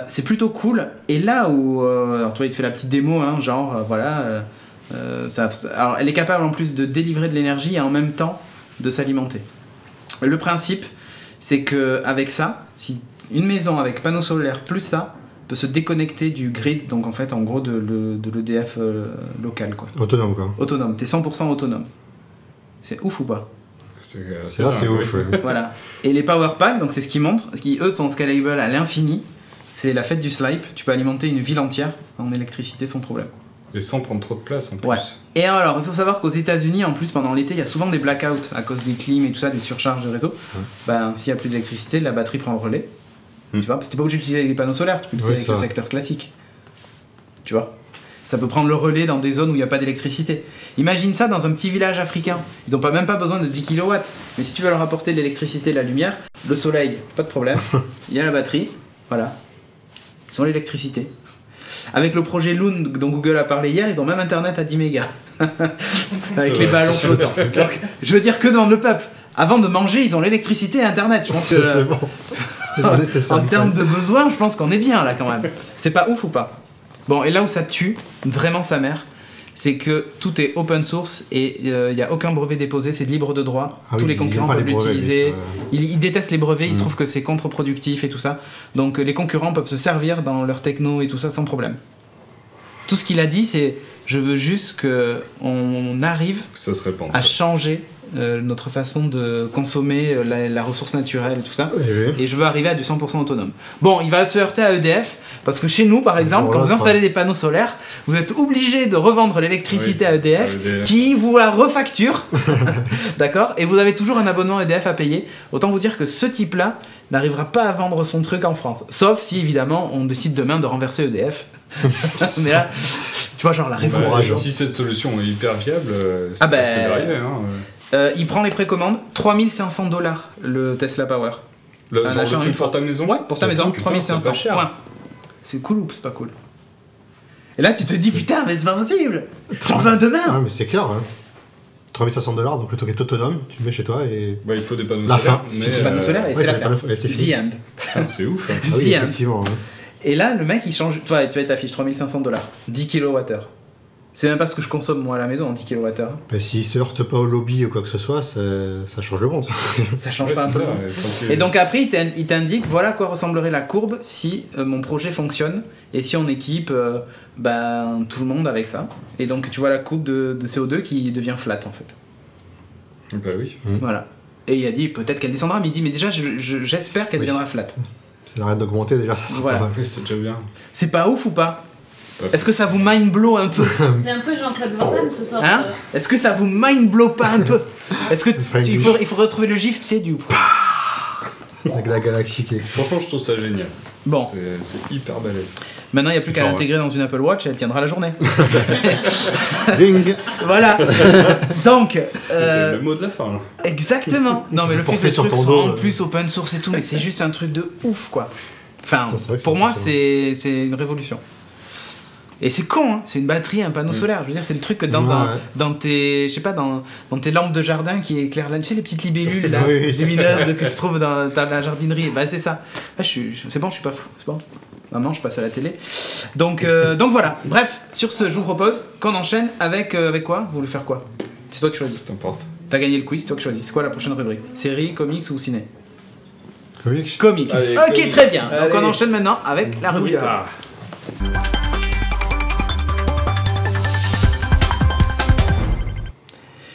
C'est plutôt cool. Et là où, alors tu vois, il te fait la petite démo, hein, genre voilà. Alors elle est capable en plus de délivrer de l'énergie et en même temps de s'alimenter. Le principe, c'est que avec ça, si une maison avec panneaux solaires plus ça peut se déconnecter du grid, donc en fait en gros de l'EDF local quoi. Autonome quoi. Autonome, t'es 100% autonome. C'est ouf ou pas? C'est ouf. Ouais. Voilà. Et les power packs, donc c'est ce qu'ils montrent, qui eux sont scalable à l'infini. C'est la fête du slipe. Tu peux alimenter une ville entière en électricité sans problème. Et sans prendre trop de place en plus. Ouais. Et alors, il faut savoir qu'aux États-Unis, en plus, pendant l'été, il y a souvent des blackouts à cause des clims et tout ça, des surcharges de réseau. Ben, s'il n'y a plus d'électricité, la batterie prend le relais. Tu vois, parce que t'es pas obligé d'utiliser avec des panneaux solaires, tu peux l'utiliser avec le secteur classique. Tu vois, ça peut prendre le relais dans des zones où il n'y a pas d'électricité. Imagine ça dans un petit village africain. Ils n'ont même pas besoin de 10 kW. Mais si tu veux leur apporter de l'électricité, de la lumière, le soleil, pas de problème. Il y a la batterie, voilà. ils ont l'électricité. Avec le projet Loon dont Google a parlé hier, ils ont même internet à 10 mégas. Avec les ballons flottants. Donc, je veux dire que dans le peuple, avant de manger, ils ont l'électricité et internet. Je pense que c'est bon. en termes de besoins, je pense qu'on est bien là quand même. C'est pas ouf ou pas? Bon, et là où ça tue, vraiment sa mère, c'est que tout est open source et il n'y a aucun brevet déposé, c'est libre de droit. Tous les concurrents peuvent l'utiliser. Ils détestent les brevets, ils trouvent que c'est contre-productif et tout ça. Donc les concurrents peuvent se servir dans leur techno et tout ça sans problème. Tout ce qu'il a dit, c'est je veux juste qu'on arrive à changer notre façon de consommer la ressource naturelle et tout ça. Et je veux arriver à du 100% autonome. Bon, il va se heurter à EDF, parce que chez nous, par exemple, quand vous installez des panneaux solaires, vous êtes obligé de revendre l'électricité à EDF, qui vous la refacture, d'accord? Et vous avez toujours un abonnement EDF à payer. Autant vous dire que ce type-là n'arrivera pas à vendre son truc en France. Sauf si, évidemment, on décide demain de renverser EDF. Mais là, tu vois, genre la révolution. Si cette solution est hyper viable, ça va arriver, il prend les précommandes, 3500$ le Tesla Power. Genre le truc pour ta maison? Ouais, pour ta maison, 3500. C'est cool ou c'est pas cool? Et là tu te dis putain mais c'est pas possible, j'en veux un demain. Ah mais c'est clair, hein. 3500$, donc plutôt qu'être autonome, tu le mets chez toi et... Bah il faut des panneaux solaires. Des panneaux solaires et c'est la fin. The end. C'est ouf. Ah oui, effectivement. Et là le mec il change, tu vois t'affiches 3500$, 10 kWh. C'est même pas ce que je consomme moi à la maison en 10 kWh. Bah, s'il se heurte pas au lobby ou quoi que ce soit, ça change le monde. Ça change pas un peu. Et donc après, il t'indique voilà à quoi ressemblerait la courbe si mon projet fonctionne et si on équipe tout le monde avec ça. Et donc tu vois la courbe de CO2 qui devient flat en fait. Bah oui. Voilà. Et il a dit peut-être qu'elle descendra, mais il dit mais déjà j'espère qu'elle deviendra flat. Ça n'arrête d'augmenter déjà, ça sera pas mal. C'est déjà bien. C'est pas ouf ou pas? Est-ce que ça vous mind blow un peu? C'est un peu Jean-Claude Van Damme ce soir. Hein? Est-ce que ça vous mind blow pas un peu? Est-ce que il faudrait retrouver le gif, tu sais, du... Avec la galaxie qui est... Franchement, je trouve ça génial. Bon. C'est hyper balèze. Maintenant, il n'y a plus qu'à l'intégrer dans une Apple Watch et elle tiendra la journée. Ding. Voilà. Donc... C'était le mot de la fin, là. Exactement. Non, mais le fait que les trucs soient en plus open source et tout, mais c'est juste un truc de ouf, quoi. Enfin, pour moi, c'est une révolution. Et c'est con, hein, c'est une batterie, un panneau solaire. Je veux dire, c'est le truc que dans tes, je sais pas, dans tes lampes de jardin qui éclairent là, tu sais, les petites libellules là, lumineuses que tu trouves dans la jardinerie. Bah c'est ça. Ah, c'est bon, je suis pas fou, c'est bon. Maman, je passe à la télé. Donc voilà. Bref, sur ce, je vous propose qu'on enchaîne avec quoi? Vous voulez faire quoi? C'est toi qui choisis. T'importe. T'as gagné le quiz, c'est toi qui choisis. C'est quoi la prochaine rubrique? Série, comics ou ciné? Comics. Allez, ok, comics. Très bien. Donc on enchaîne maintenant avec la rubrique comics.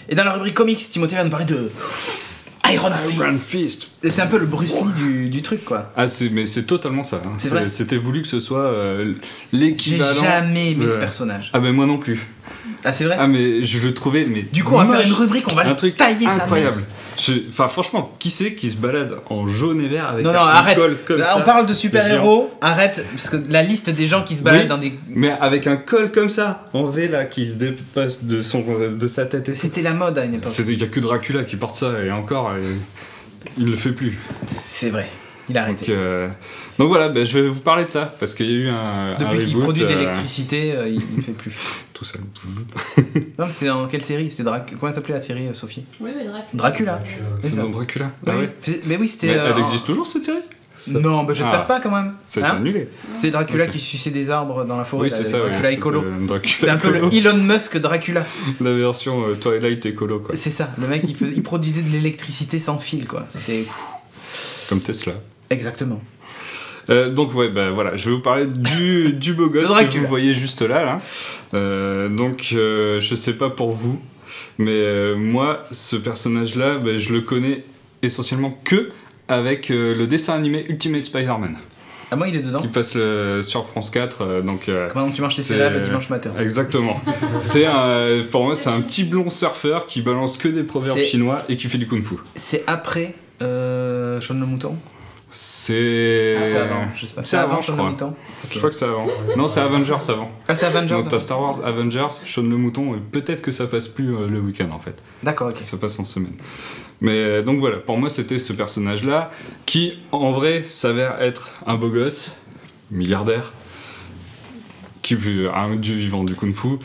Et dans la rubrique comics, Timothée va nous parler de Iron Fist. Et c'est un peu le Bruce Lee du truc, quoi. Ah, mais c'est totalement ça. Hein. C'était voulu que ce soit l'équivalent. J'ai jamais aimé ce personnage. Ah, ben moi non plus. Ah, c'est vrai? Ah, mais je le trouvais. Mais du coup, on va faire une rubrique, on va le tailler ça. Incroyable. Enfin, franchement, qui c'est qui se balade en jaune et vert avec arrête. Col comme là, ça? On parle de super-héros, arrête, parce que la liste des gens qui se baladent dans des... Mais avec un col comme ça, en V là, qui se dépasse de sa tête. C'était la mode à une époque. Il n'y a que Dracula qui porte ça, et encore, il le fait plus. C'est vrai. Il a arrêté. Donc voilà, je vais vous parler de ça, parce qu'il y a eu un depuis qu'il produit de l'électricité, il ne fait plus. Tout ça. Non, c'est dans quelle série? Comment s'appelait la série, Sophie? Oui, Dracula. Dracula. C'est dans Dracula. Oui. Ah ouais. Mais oui, c'était... elle existe toujours, cette série? Non, j'espère pas quand même. Ça a été annulé. C'est Dracula qui suçait des arbres dans la forêt. Oui, c'est ça. Dracula écolo. C'était un peu le Elon Musk Dracula. La version Twilight écolo, quoi. C'est ça. Le mec, il produisait de l'électricité sans fil, quoi. C'était... Comme Tesla. Exactement. Donc voilà, je vais vous parler du beau gosse que vous voyez juste là. Je sais pas pour vous, mais moi, ce personnage-là, je le connais essentiellement que avec le dessin animé Ultimate Spider-Man. Ah, moi il est dedans. Qui passe sur France 4. Comment tu manges tes céréales le dimanche matin. Exactement. Pour moi, c'est un petit blond surfeur qui balance que des proverbes chinois et qui fait du kung-fu. C'est après Shaun le Mouton. C'est avant, je sais pas. C'est avant, je crois. Okay. Je crois que c'est avant. Non, c'est Avengers avant. Ah, c'est Avengers. Donc t'as Star Wars, Avengers, Shaun le Mouton, et peut-être que ça passe plus le week-end en fait. D'accord, ok. Ça passe en semaine. Mais donc voilà, pour moi c'était ce personnage-là qui en vrai s'avère être un beau gosse, milliardaire, un dieu vivant du kung-fu,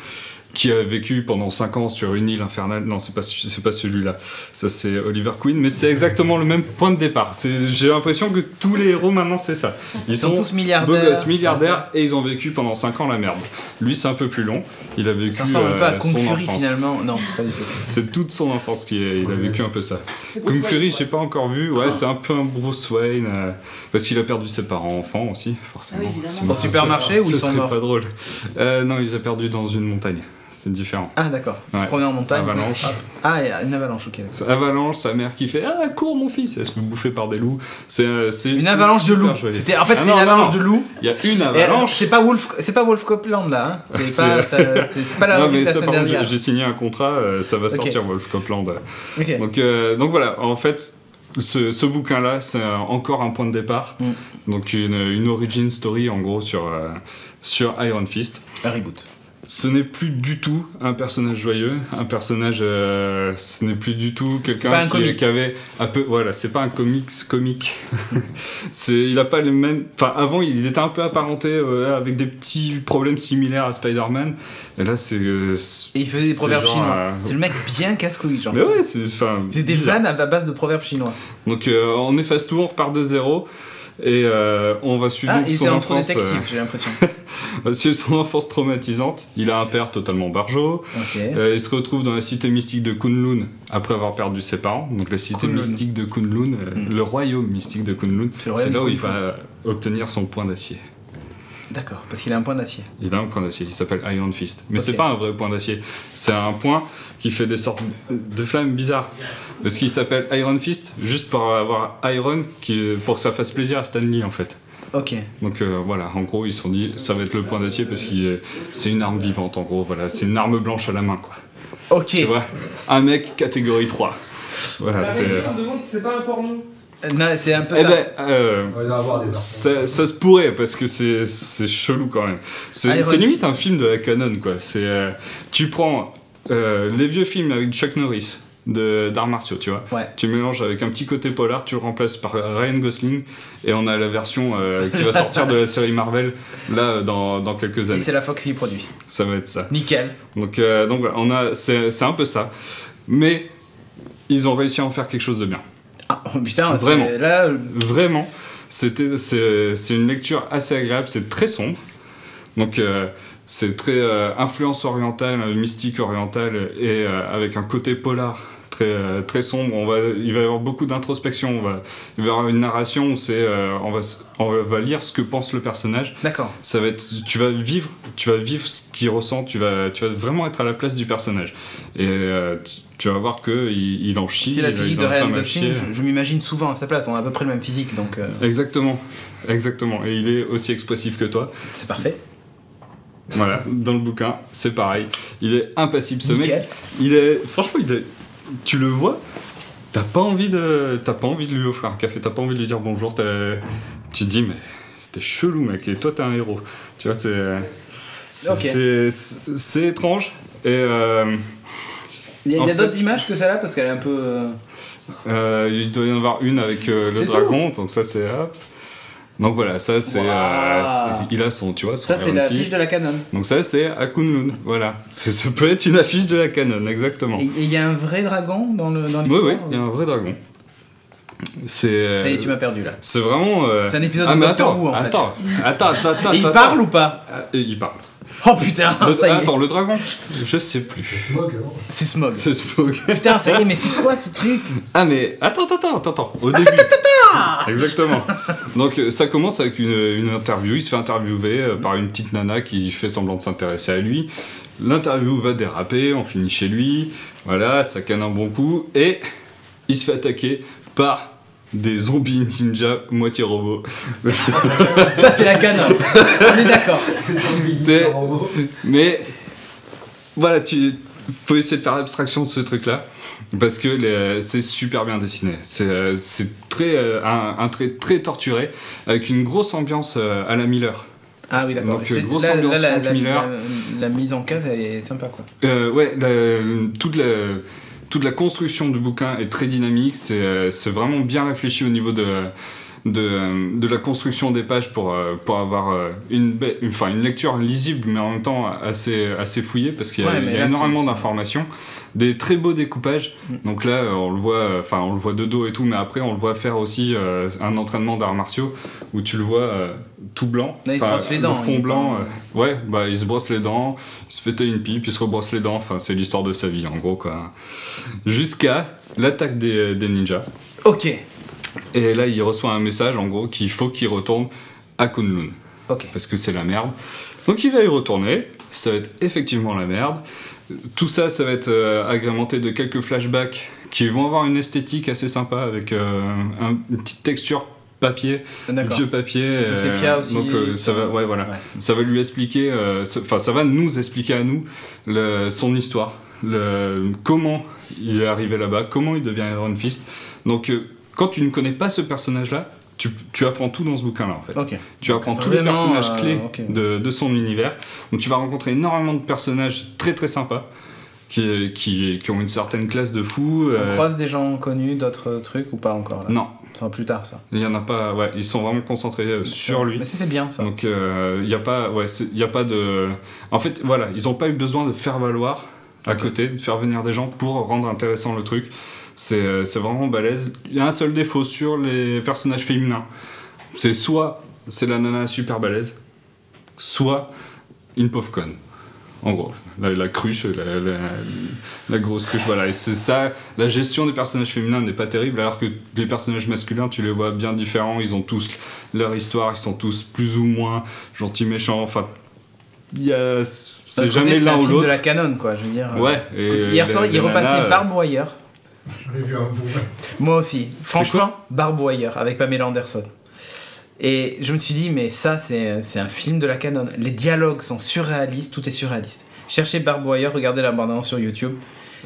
qui a vécu pendant 5 ans sur une île infernale. Non, c'est pas celui-là. Ça, c'est Oliver Queen, mais c'est exactement le même point de départ. J'ai l'impression que tous les héros, maintenant, c'est ça. Ils sont tous milliardaires. Beaux gosses milliardaires, et ils ont vécu pendant 5 ans la merde. Lui, c'est un peu plus long. Il a vécu ça ressemble un peu à Kung Fury, enfance. finalement. Non, pas du tout. C'est toute son enfance il a vécu un peu ça. Kung Fury, j'ai pas encore vu. Ouais, c'est un peu un Bruce Wayne, parce qu'il a perdu ses parents enfants aussi, forcément. Ah oui, au supermarché ou ils sont morts? Ce serait pas drôle. Non, il les a perdus dans une montagne. C'est différent. Ah d'accord, il se promenait en montagne. Avalanche. Ah, une avalanche, ok. Avalanche, sa mère qui fait « Ah, cours mon fils !» Elle se fait bouffer par des loups. C'est une avalanche de loups. C'est une avalanche de loups. Il y a une avalanche. C'est pas Wolf Copeland là. Hein. C'est pas la mais ça, par contre, j'ai signé un contrat, ça va sortir Wolf Copeland. Okay. Donc voilà, en fait, ce bouquin-là, c'est encore un point de départ. Donc une origin story en gros sur Iron Fist. Un reboot. Ce n'est plus du tout un personnage joyeux, ce n'est plus du tout quelqu'un qui avait un peu, voilà, c'est pas un comique. Il a pas les mêmes, enfin avant il était un peu apparenté avec des petits problèmes similaires à Spider-Man, et là et il faisait des proverbes chinois. C'est le mec bien casse-couille, genre. Mais ouais, c'est des vannes à base de proverbes chinois. Donc on efface tout, on repart de zéro. Et on va suivre donc son enfance. Détective, j'ai l'impression. On va suivre son enfance traumatisante. Il a un père totalement barjot. Okay. Il se retrouve dans la cité mystique de Kunlun après avoir perdu ses parents. Donc la cité mystique de Kunlun, le royaume mystique de Kunlun, c'est là où il va obtenir son point d'acier. D'accord, parce qu'il a un point d'acier. Il a un point d'acier, il s'appelle Iron Fist. Mais c'est pas un vrai point d'acier, c'est un point qui fait des sortes de flammes bizarres. Parce qu'il s'appelle Iron Fist, juste pour avoir Iron, pour que ça fasse plaisir à Stan Lee en fait. Ok. Donc voilà, en gros ils se sont dit, ça va être le point d'acier parce que c'est une arme vivante en gros, voilà, c'est une arme blanche à la main quoi. Ok. Tu vois, un mec catégorie 3. Voilà, c'est... On me demande si c'est pas un porno. Non, c'est un peu ça se pourrait parce que c'est chelou quand même. C'est limite un film de la canon quoi. Tu prends les vieux films avec Chuck Norris d'arts martiaux, tu vois. Ouais. Tu mélanges avec un petit côté polar, tu le remplaces par Ryan Gosling et on a la version qui va sortir de la série Marvel là dans quelques années. Et c'est la Fox qui produit. Ça va être ça. Nickel. Donc voilà, c'est un peu ça. Mais ils ont réussi à en faire quelque chose de bien. Ah, putain, vraiment. Là... Vraiment, c'est une lecture assez agréable, c'est très sombre. Donc c'est très influence orientale, mystique orientale et avec un côté polar très sombre. Il va y avoir beaucoup d'introspection, il va y avoir une narration où on va lire ce que pense le personnage. D'accord. Ça va être, tu vas vivre ce qu'il ressent, tu vas vraiment être à la place du personnage. Et tu vas voir qu'il en chie. C'est la physique de Ryan Gosling, je m'imagine souvent à sa place, on a à peu près le même physique. Donc Exactement. Et il est aussi expressif que toi. C'est parfait. Voilà, dans le bouquin, c'est pareil. Il est impassible, ce Nickel. mec. Franchement, tu le vois, t'as pas envie de lui offrir un café, t'as pas envie de lui dire bonjour. Tu te dis, mais t'es chelou, mec, et toi, t'es un héros. Tu vois, c'est étrange. Et. Il y a d'autres images que celle-là parce qu'elle est un peu. Il doit y en avoir une avec le dragon, donc ça c'est hop. Donc voilà, ça c'est. Il a son, tu vois. Ça c'est l'affiche de la canon. Donc ça c'est à Kunlun, voilà. Ça peut être une affiche de la canon, exactement. Et il y a un vrai dragon dans l'histoire. Oui, il y a un vrai dragon. Ça y est, tu m'as perdu là. C'est vraiment. C'est un épisode de Doctor Who en fait. Attends. Et il parle ou pas? Il parle. Oh putain, ça y est. Attends, le dragon, je sais plus. C'est Smog. C'est Smog. Putain, ça y est, mais c'est quoi ce truc? Ah mais attends. Au début. Exactement. Donc ça commence avec une interview. Il se fait interviewer par une petite nana qui fait semblant de s'intéresser à lui. L'interview va déraper, on finit chez lui. Voilà, ça canne un bon coup et il se fait attaquer par des zombies ninja moitié robots. Ça c'est la canon. On est d'accord. Mais voilà, faut essayer de faire abstraction de ce truc-là parce que c'est super bien dessiné. C'est un trait très torturé avec une grosse ambiance à la Miller. Ah oui, d'accord. Donc grosse ambiance Frank Miller. La mise en case elle est sympa quoi. Ouais, toute la construction du bouquin est très dynamique, c'est vraiment bien réfléchi au niveau de la construction des pages pour avoir une lecture lisible, mais en même temps assez fouillée, parce qu'il y a énormément d'informations, des très beaux découpages. Donc là, on le voit de dos et tout, mais après on le voit faire aussi un entraînement d'arts martiaux où tu le vois tout blanc, là, il se brosse les dents, le fond blanc, il se brosse les dents, il se fait tailler une pipe, il se rebrosse les dents, enfin c'est l'histoire de sa vie en gros quoi. Jusqu'à l'attaque des ninjas. Ok. Et là il reçoit un message en gros qu'il faut qu'il retourne à Kunlun. Ok. Parce que c'est la merde. Donc il va y retourner, ça va être effectivement la merde. Tout ça va être agrémenté de quelques flashbacks qui vont avoir une esthétique assez sympa avec une petite texture papier, vieux papier. Sépia aussi. Donc ça va, ça va lui expliquer, ça va nous expliquer à nous son histoire, comment il est arrivé là-bas, comment il devient Iron Fist. Donc quand tu ne connais pas ce personnage-là, tu apprends tout dans ce bouquin-là en fait. Okay. Tu apprends tous les personnages clés de son univers. Donc tu vas rencontrer énormément de personnages très très sympas qui ont une certaine classe de fous. On croise des gens connus, d'autres trucs ou pas encore là? Non. Enfin plus tard ça. Il y en a pas. Ouais, ils sont vraiment concentrés sur lui. Mais c'est bien ça. Donc il y a pas de. En fait voilà, ils ont pas eu besoin de faire valoir à côté, de faire venir des gens pour rendre intéressant le truc. C'est vraiment balèze. Il y a un seul défaut sur les personnages féminins. C'est soit c'est la nana super balèze, soit une pauvre conne. En gros, la cruche, la grosse cruche, voilà. Et c'est ça, la gestion des personnages féminins n'est pas terrible, alors que les personnages masculins, tu les vois bien différents, ils ont tous leur histoire, ils sont tous plus ou moins gentils, méchants, enfin... C'est jamais l'un ou l'autre. C'est de la canon, quoi, je veux dire. Ouais. Hier soir, il repassait Barb Wire. J'en ai vu un bout. Moi aussi. Franchement, Barb Wire avec Pamela Anderson. Et je me suis dit, mais ça, c'est un film de la canon. Les dialogues sont surréalistes, tout est surréaliste. Cherchez Barb Wire, regardez la bande-annonce sur YouTube.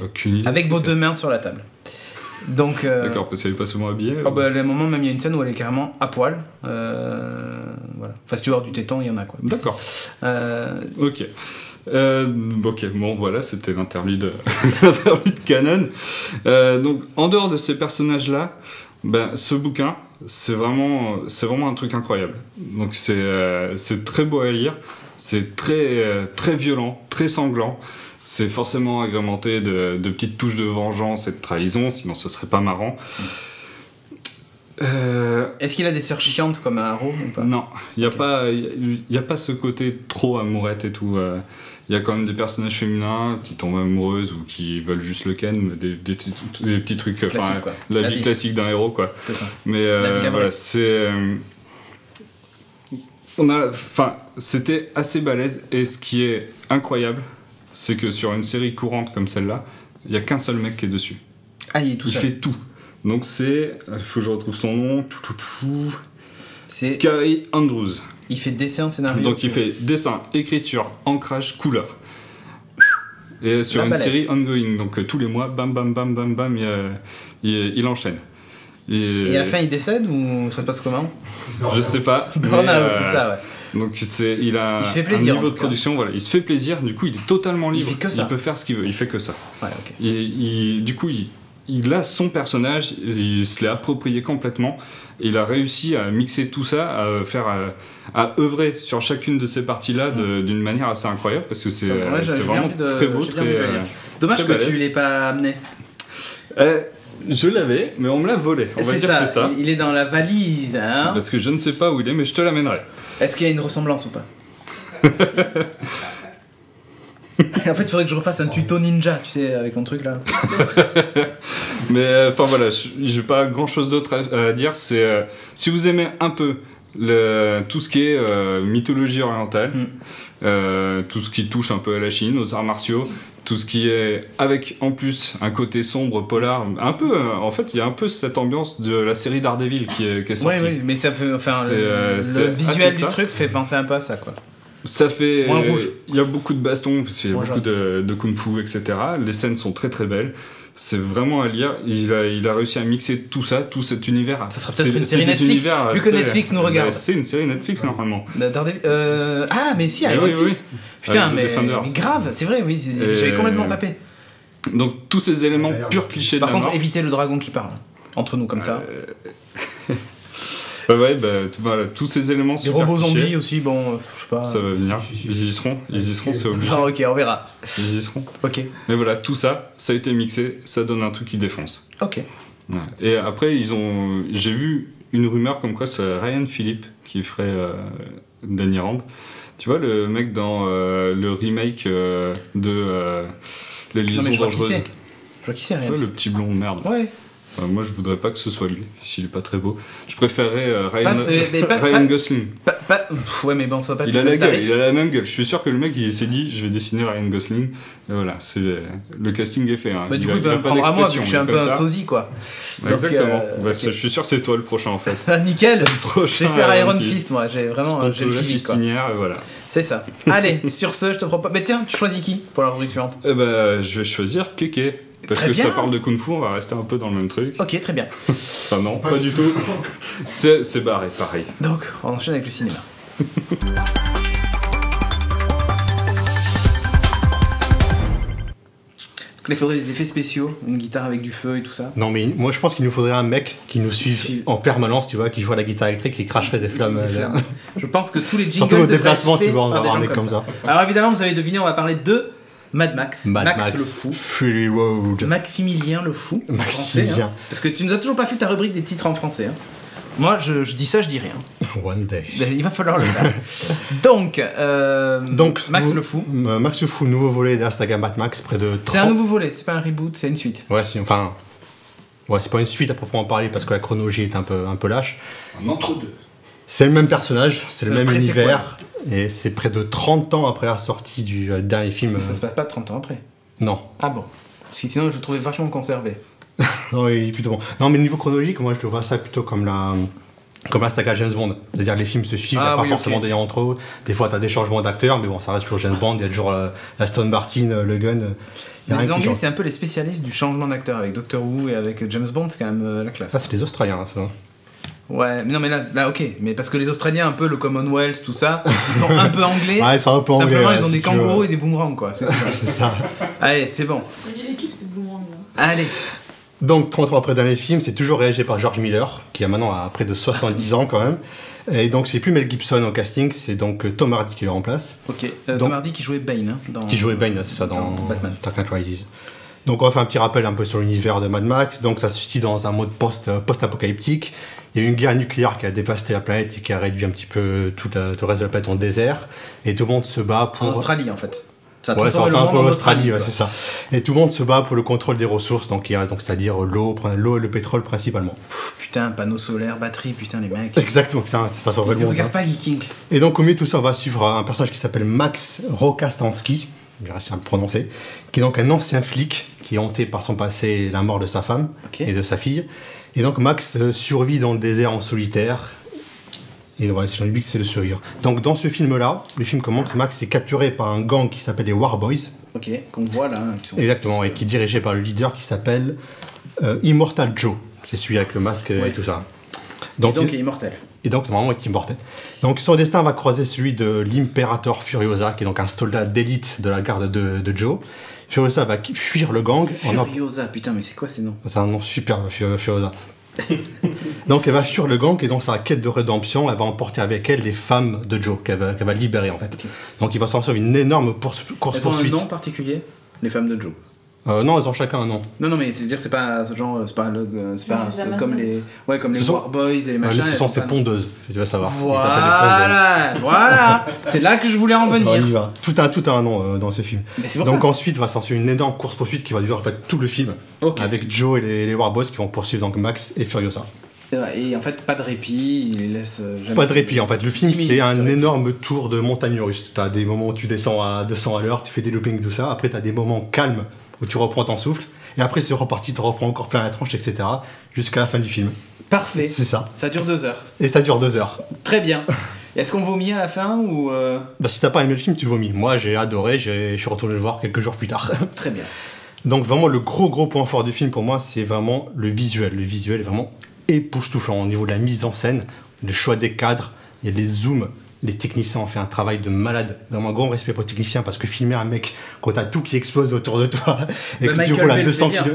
Aucune idée. Avec vos deux mains sur la table. Donc, d'accord, parce qu'elle est pas souvent habillée. À un moment, même il y a une scène où elle est carrément à poil. Voilà. Enfin, si tu veux avoir du téton, il y en a quoi. D'accord. Ok. Ok, bon voilà, c'était l'interlude canon. Donc, en dehors de ces personnages-là, ce bouquin, c'est vraiment un truc incroyable. Donc, c'est très beau à lire, c'est très violent, très sanglant. C'est forcément agrémenté de petites touches de vengeance et de trahison, sinon ce serait pas marrant. Est-ce qu'il a des sœurs chiantes comme un Arrow ou pas? Non, il n'y a pas ce côté trop amourette et tout. Il y a quand même des personnages féminins qui tombent amoureuses ou qui veulent juste le ken, des petits trucs, la vie classique d'un héros quoi. C'est ça. Mais voilà, c'était assez balèze, et ce qui est incroyable, c'est que sur une série courante comme celle-là, il n'y a qu'un seul mec qui est dessus. Ah, il fait tout. Donc il faut que je retrouve son nom. C'est Cary Andrews. Il fait dessin, scénario. Donc il fait dessin, écriture, ancrage, couleur. Et sur une série ongoing, donc tous les mois, bam bam bam bam bam, il enchaîne. Et à la fin il décède ou ça se passe comment? Je sais pas. Burn-out, c'est ça, ouais. Donc il se fait plaisir, un niveau de production, voilà, il se fait plaisir, du coup il est totalement libre, il peut faire ce qu'il veut, il fait que ça. Ouais, okay. Du coup il a son personnage, il se l'est approprié complètement, il a réussi à mixer tout ça, à œuvrer sur chacune de ces parties-là d'une manière assez incroyable, parce que c'est vraiment très beau, dommage que tu l'aies pas amené. Je l'avais, mais on me l'a volé. On va dire que c'est ça. Il est dans la valise, hein. Parce que je ne sais pas où il est, mais je te l'amènerai. Est-ce qu'il y a une ressemblance ou pas? En fait, il faudrait que je refasse un tuto ninja, tu sais, avec mon truc là. Mais enfin voilà, j'ai pas grand chose d'autre à dire. C'est si vous aimez un peu tout ce qui est mythologie orientale, tout ce qui touche un peu à la Chine, aux arts martiaux, tout ce qui est avec en plus un côté sombre, polar, un peu. En fait, il y a un peu cette ambiance de la série Daredevil qui est sortie. Oui, mais ça fait, le visuel du truc fait penser un peu à ça, quoi. Ça fait. Il y a beaucoup de bastons, il y a beaucoup de kung-fu, etc. Les scènes sont très très belles. C'est vraiment à lire. Il a réussi à mixer tout ça, tout cet univers. Ça sera peut-être une série Netflix, vu que Netflix nous regarde. C'est une série Netflix normalement. Ah, mais si, Iron Fist. Putain, mais grave, c'est vrai, oui, j'avais complètement zappé. Donc tous ces éléments purs clichés de la mort. Par contre, évitez le dragon qui parle. Entre nous, comme ça. Ouais, voilà, tous ces éléments super. Les robots zombies aussi, bon, je sais pas. Ça va venir. Ils y seront, c'est obligé. Ah, ok, on verra. Ils y seront. Ok. Mais voilà, tout ça, ça a été mixé, ça donne un truc qui défonce. Ok. Ouais. Et après, j'ai vu une rumeur comme quoi c'est Ryan Phillippe qui ferait Danny Rand. Tu vois, le mec dans le remake de Les Liaisons Dangereuses. Je vois qui c'est, Ryan. Le petit blond de merde. Ouais. Moi, je voudrais pas que ce soit lui, s'il est pas très beau. Je préférerais Ryan Gosling. Ouais, mais bon, ça va pas. Il a la même gueule. Je suis sûr que le mec, il s'est dit, je vais dessiner Ryan Gosling. Et voilà, le casting est fait. Hein. Du coup, il va me prendre à moi, vu que je suis un peu un sosie, quoi. Exactement. Okay. Je suis sûr que c'est toi le prochain, en fait. Ah, nickel. J'ai fait Iron Fist, moi. J'ai vraiment le physique, quoi. Et voilà. C'est ça. Allez, sur ce, je te propose. Mais tiens, tu choisis qui pour la rubrique suivante? Je vais choisir Kéké. Parce que ça parle de Kung Fu, on va rester un peu dans le même truc. Ok, très bien. Enfin non, pas du tout. C'est barré, pareil. Donc, on enchaîne avec le cinéma. Donc il faudrait des effets spéciaux, une guitare avec du feu et tout ça. Non mais moi je pense qu'il nous faudrait un mec qui nous suive en permanence, tu vois, qui joue à la guitare électrique et cracherait des flammes. Je pense que tous les jingles surtout au déplacement, tu vois, on va avoir un mec comme ça. Alors évidemment, vous avez deviné, on va parler de Mad Max le fou. Fury Road. Maximilien le fou. Maximilien. Français, hein. Parce que tu nous as toujours pas fait ta rubrique des titres en français. Hein. Moi, je dis ça, je dis rien. One day. Il va falloir le faire. Donc, Max le fou. Max le fou, nouveau volet de la saga Mad Max, près de 30... C'est un nouveau volet, c'est pas un reboot, c'est une suite. Ouais, c'est pas une suite à proprement parler parce que la chronologie est un peu lâche. C'est un entre-deux. C'est le même personnage, c'est le même univers, et c'est près de 30 ans après la sortie du dernier film. Mais ça se passe pas 30 ans après. Non. Ah bon. Parce que sinon je le trouvais vachement conservé. Non, il est plutôt bon. Non, mais niveau chronologique, moi je vois ça plutôt comme la saga James Bond. C'est-à-dire les films se suivent, il n'y a pas forcément des liens entre eux. Des fois, tu as des changements d'acteurs, mais bon, ça reste toujours James Bond, il y a toujours la Aston Martin, le gun. Les Anglais, c'est un peu les spécialistes du changement d'acteur. Avec Doctor Who et avec James Bond, c'est quand même la classe. Ça, c'est les Australiens, ça. Ouais, mais non, mais là, ok. Mais parce que les Australiens, un peu le Commonwealth, tout ça, ils sont un peu anglais. Ouais, ils sont un peu anglais. Simplement, ils ont des kangourous et des boomerangs, quoi. C'est ça. Allez, c'est bon. L'équipe, c'est boomerang. Allez. Donc, 30 ans après le dernier film, c'est toujours réalisé par George Miller, qui a maintenant près de 70 ans quand même. Et donc, c'est plus Mel Gibson au casting, c'est donc Tom Hardy qui le remplace. Ok, Tom Hardy qui jouait Bane. Qui jouait Bane, c'est ça, dans Batman. Dark Knight Rises. Donc, on va faire un petit rappel un peu sur l'univers de Mad Max. Donc, ça se situe dans un mode post-apocalyptique. Il y a eu une guerre nucléaire qui a dévasté la planète et qui a réduit un petit peu tout le reste de la planète en désert. Et tout le monde se bat pour... En Australie, en fait. C'est un peu l'Australie, ouais, c'est ça. Et tout le monde se bat pour le contrôle des ressources, donc c'est-à-dire l'eau et le pétrole principalement. Putain, panneaux solaires, batteries, putain les mecs. Exactement, putain, ça sauverait le monde. Regarde pas Geeking. Et donc au milieu de tout ça, on va suivre un personnage qui s'appelle Max Rokastansky, je vais réussir à le prononcer, qui est donc un ancien flic qui est hanté par son passé et la mort de sa femme et de sa fille. Et donc Max survit dans le désert en solitaire. Et voilà, c'est le but, c'est de survivre. Donc dans ce film-là, le film commence, Max est capturé par un gang qui s'appelle les War Boys. Ok, qu'on voit là. Exactement, et qui est dirigé par le leader qui s'appelle Immortal Joe. C'est celui avec le masque et tout ça. Donc il est immortel. Et donc normalement il est immortel. Donc son destin va croiser celui de l'Imperator Furiosa, qui est donc un soldat d'élite de la garde de Joe. Furiosa va fuir le gang. Furiosa, putain, mais c'est quoi ces noms? C'est un nom super, Furiosa. Donc elle va fuir le gang et dans sa quête de rédemption, elle va emporter avec elle les femmes de Joe qu'elle va libérer en fait. Okay. Donc il va s'en sortir une énorme course-poursuite. Elles ont un nom particulier, les femmes de Joe? Non, elles ont chacun un nom. Non, mais c'est-à-dire c'est pas genre comme les War Boys et les machins. Ce sont ces pondeuses, tu vas savoir. Voilà, c'est là que je voulais en venir. Tout a un nom dans ce film. Donc ensuite va s'en suivre une énorme course-poursuite qui va durer en fait tout le film, avec Joe et les War Boys qui vont poursuivre donc Max et Furiosa. Et en fait, pas de répit, il les laisse jamais... Pas de répit, en fait. Le film, c'est un énorme tour de montagne russe. T'as des moments où tu descends à 200 à l'heure, tu fais des loopings, tout ça. Après, t'as des moments calmes où tu reprends ton souffle. Et après, c'est reparti, tu reprends encore plein la tronche, etc. Jusqu'à la fin du film. Parfait. C'est ça. Ça dure 2 heures. Et ça dure 2 heures. Très bien. Est-ce qu'on vomit à la fin ou Bah, si t'as pas aimé le film, tu vomis. Moi, j'ai adoré, je suis retourné le voir quelques jours plus tard. Très bien. Donc, vraiment, le gros point fort du film, pour moi, c'est vraiment le visuel. Le visuel est vraiment époustouflant au niveau de la mise en scène, le choix des cadres, il y a des zooms, les techniciens ont fait un travail de malade, vraiment un grand respect pour les techniciens parce que filmer un mec quand t'as tout qui explose autour de toi et que tu roules à 200 km.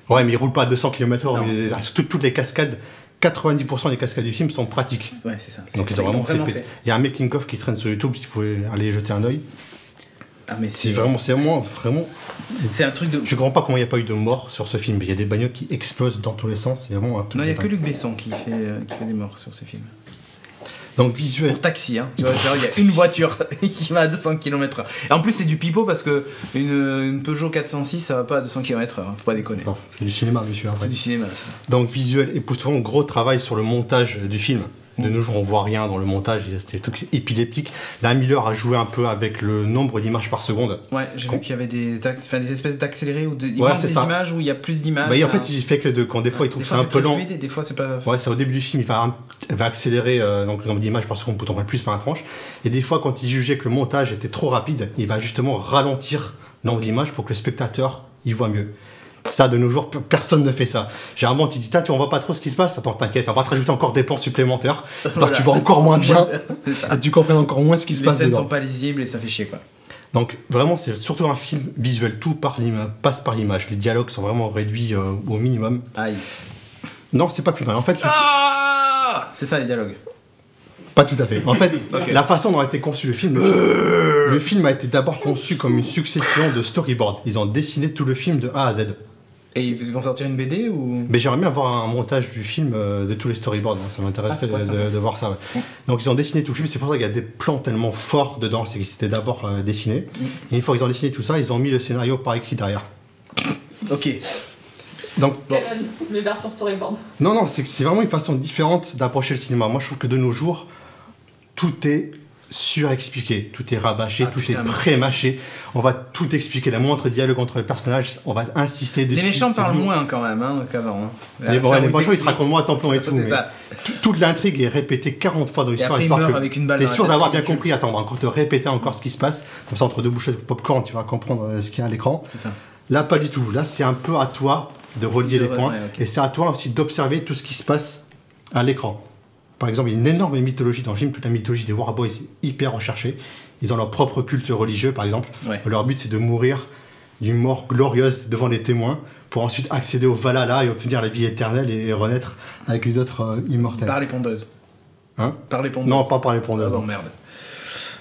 Ouais, mais il roule pas à 200 km/h, toutes les cascades, 90% des cascades du film sont pratiques. Ouais, c'est ça. Donc ils ont vraiment fait. Il y a un making-of qui traîne sur YouTube, si vous pouvez aller jeter un œil. Ah, mais c'est vraiment. C'est un truc de. Je comprends pas comment il n'y a pas eu de mort sur ce film. Il y a des bagnoles qui explosent dans tous les sens. C'est vraiment un truc. Non, il n'y a que Luc Besson qui fait des morts sur ces films. Donc visuel. Pour Taxi, hein. Tu vois, genre, il y a une voiture qui va à 200 km/h. Et en plus, c'est du pipeau parce que une Peugeot 406, ça va pas à 200 km/h. Faut pas déconner. Non, c'est du cinéma, monsieur. C'est du cinéma. Ça. Donc visuel époustouflant, gros travail sur le montage du film. De nos jours, on voit rien dans le montage, c'était des trucs épileptiques. Là, Miller a joué un peu avec le nombre d'images par seconde. Ouais, j'ai vu qu'il y avait des espèces d'accélérés ou des images où il y a plus d'images. Bah, en fait, il fait que les deux. Quand des fois, il trouve ça un peu lent. Des fois, c'est pas. Ouais, c'est au début du film, il va accélérer donc, le nombre d'images par seconde pour tomber plus par la tranche. Et des fois, quand il jugeait que le montage était trop rapide, il va justement ralentir le nombre d'images pour que le spectateur y voit mieux. Ça, de nos jours, personne ne fait ça. Généralement, tu dis, tu on voit pas trop ce qui se passe. Attends, t'inquiète, on va te rajouter encore des plans supplémentaires. Voilà. Tu vois encore moins bien. Et tu comprends encore moins ce qui se passe dedans. Les scènes sont pas lisibles et ça fait chier, quoi. Donc, vraiment, c'est surtout un film visuel. Tout passe par l'image. Les dialogues sont vraiment réduits au minimum. Aïe. Non, c'est pas plus mal. En fait, c'est ça, les dialogues. Pas tout à fait. En fait, la façon dont a été conçu le film a été d'abord conçu comme une succession de storyboards. Ils ont dessiné tout le film de A à Z. Et ils vont sortir une BD ou... Mais j'aimerais bien avoir un montage du film de tous les storyboards, ça m'intéresserait de voir ça. Ouais. Donc ils ont dessiné tout le film, c'est pour ça qu'il y a des plans tellement forts dedans, c'est qu'ils étaient d'abord dessinés. Et une fois qu'ils ont dessiné tout ça, ils ont mis le scénario par écrit derrière. Ok. Donc, les versions storyboard. Non, c'est vraiment une façon différente d'approcher le cinéma. Moi je trouve que de nos jours, tout est surexpliqué, tout est rabâché, tout est pré-mâché. On va tout expliquer, la moindre dialogue entre les personnages, on va insister dessus. Les méchants parlent moins quand même qu'avant. Les méchants ils te racontent moins à temps plein et tout. Mais toute l'intrigue est répétée 40 fois dans l'histoire. T'es sûr d'avoir bien compris. Attends, on va encore te répéter encore ce qui se passe. Comme ça, entre deux bouchées de popcorn, tu vas comprendre ce qu'il y a à l'écran. C'est ça. Là, pas du tout. Là, c'est un peu à toi de relier les points. Et c'est à toi aussi d'observer tout ce qui se passe à l'écran. Par exemple, il y a une énorme mythologie dans le film, toute la mythologie des Warboys est hyper recherchée. Ils ont leur propre culte religieux, par exemple. Ouais. Leur but, c'est de mourir d'une mort glorieuse devant les témoins pour ensuite accéder au Valhalla et obtenir la vie éternelle et renaître avec les autres immortels. Par les pondeuses. Hein ? Par les pondeuses. Non, pas par les pondeuses. Ah bon, merde.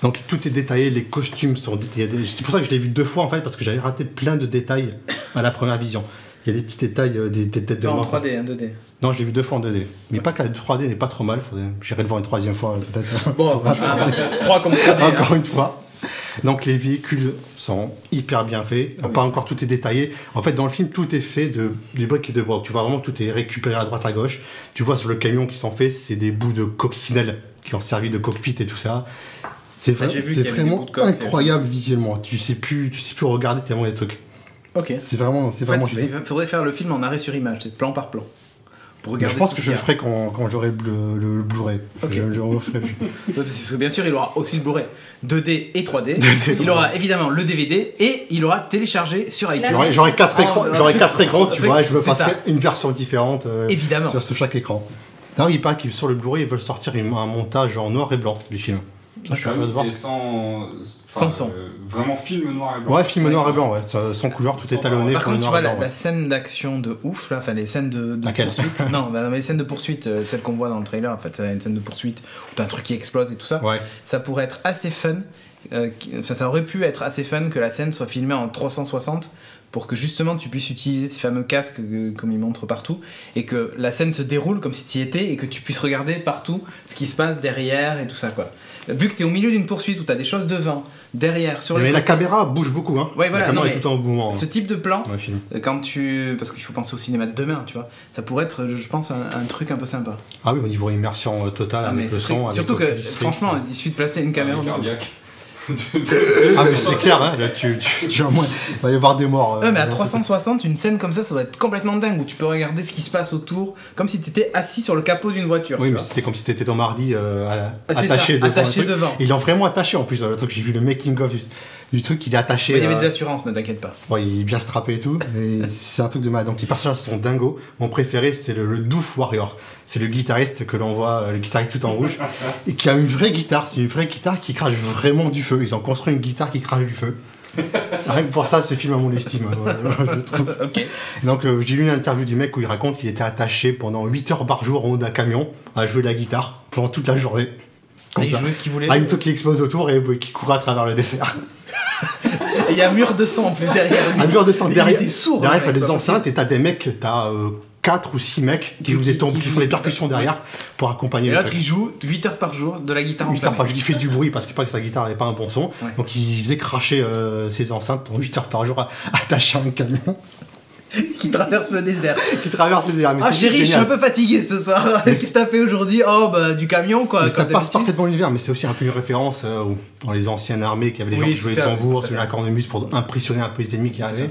Donc tout est détaillé, les costumes sont détaillés. C'est pour ça que je l'ai vu 2 fois en fait, parce que j'avais raté plein de détails à la première vision. Il y a des petits détails, des têtes de mort. En 3D, en 2D. Non, je l'ai vu 2 fois en 2D. Mais pas que la 3D n'est pas trop mal, j'irai le voir une 3e fois peut-être. Bon, 3 comme 3D. Encore une fois. Donc les véhicules sont hyper bien faits. Pas encore tout est détaillé. En fait, dans le film, tout est fait de briques et de broc. Tu vois vraiment que tout est récupéré à droite à gauche. Tu vois sur le camion qui sont faits, c'est des bouts de coccinelle qui ont servi de cockpit et tout ça. C'est vraiment incroyable visuellement. Tu sais plus regarder tellement les trucs. Okay. C'est vraiment il faudrait faire le film en arrêt sur image, c'est plan par plan. Je pense que je le ferai quand j'aurai le Blu-ray. Okay. Je le ferai plus. Parce que bien sûr, il aura aussi le Blu-ray 2D et 3D. Il aura évidemment le DVD et il aura téléchargé sur iTunes. J'aurai 4 écrans, tu vois, et je me passerai une version différente évidemment. sur chaque écran. D'ailleurs, il paraît que sur le Blu-ray, ils veulent sortir un montage en noir et blanc du film. Et sans son. Vraiment film noir et blanc. Ouais, film noir et blanc, ouais. Sans couleur, tout est talonné. Par contre, tu vois la scène d'action de ouf, là, enfin les scènes de poursuite. Non, les scènes de poursuite, celles qu'on voit dans le trailer, en fait, une scène de poursuite où t'as un truc qui explose et tout ça. Ouais. Ça pourrait être assez fun. Ça aurait pu être assez fun que la scène soit filmée en 360 pour que justement tu puisses utiliser ces fameux casques comme ils montrent partout et que la scène se déroule comme si tu y étais et que tu puisses regarder partout ce qui se passe derrière et tout ça, quoi. Vu que tu es au milieu d'une poursuite où tu as des choses devant, derrière, sur mais la caméra bouge beaucoup, hein. Ouais, voilà, la caméra est tout en mouvement. Ce type de plan, quand parce qu'il faut penser au cinéma de demain, tu vois, ça pourrait être, je pense, un truc un peu sympa. Ah oui, au niveau immersion totale, avec le son. Surtout que, franchement, il suffit de placer une caméra cardiaque. Ah mais c'est clair, hein, là, tu au moins, il va y avoir des morts. Ouais, mais à 360, une scène comme ça doit être complètement dingue où tu peux regarder ce qui se passe autour comme si tu étais assis sur le capot d'une voiture. Oui, mais c'était comme si tu étais ton mardi attaché devant. Ils l'ont vraiment attaché en plus, le truc, j'ai vu le making of du truc, il est attaché. Ouais, il y avait des assurances, ne t'inquiète pas. Ouais, il est bien strappé et tout, et c'est un truc de malade. Donc les personnages sont dingos. Mon préféré, c'est le Doof Warrior. C'est le guitariste que l'on voit, le guitariste tout en rouge, et qui a une vraie guitare. C'est une vraie guitare qui crache vraiment du feu. Ils ont construit une guitare qui crache du feu. Rien que pour ça, ce film a mon estime, je trouve. Ok. Donc j'ai lu une interview du mec où il raconte qu'il était attaché pendant 8 heures par jour en haut d'un camion à jouer de la guitare pendant toute la journée. Il jouait ce qu'il voulait. Avec tout qui explose autour et qui court à travers le dessert. Et il y a un mur de sang en plus derrière lui. Un mur de sang derrière. Il était sourd. Derrière, t'as des enceintes et t'as des mecs, t'as 4 ou 6 mecs qui jouent des tombes, qui font des percussions derrière pour accompagner. Et l'autre il joue 8 heures par jour de la guitare en 8 heures par jour, il fait du bruit parce qu'il paraît que sa guitare n'avait pas un bon son. Ouais. Donc il faisait cracher ses enceintes pour 8 heures par jour attaché à un camion. Qui traverse le désert. Mais ah chérie, je suis un peu fatigué ce soir. Qu'est-ce que t'as fait aujourd'hui? Oh bah du camion quoi. Mais ça passe parfaitement l'univers, mais c'est aussi un peu une référence dans les anciennes armées qui avaient des gens qui jouaient les tambours, qui jouaient la cornemuse pour impressionner un peu les ennemis qui arrivaient.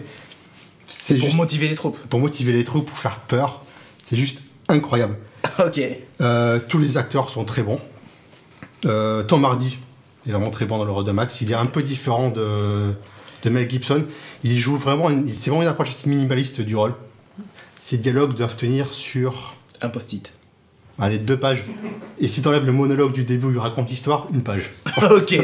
C'est pour motiver les troupes. Pour motiver les troupes, pour faire peur. C'est juste incroyable. Ok. Tous les acteurs sont très bons. Tom Hardy est vraiment très bon dans le rôle de Max. Il est un peu différent de Mel Gibson. Il joue vraiment, c'est vraiment une approche assez minimaliste du rôle. Ses dialogues doivent tenir sur un post-it. Allez, 2 pages. Et si t'enlèves le monologue du début où il raconte l'histoire, 1 page. Ok.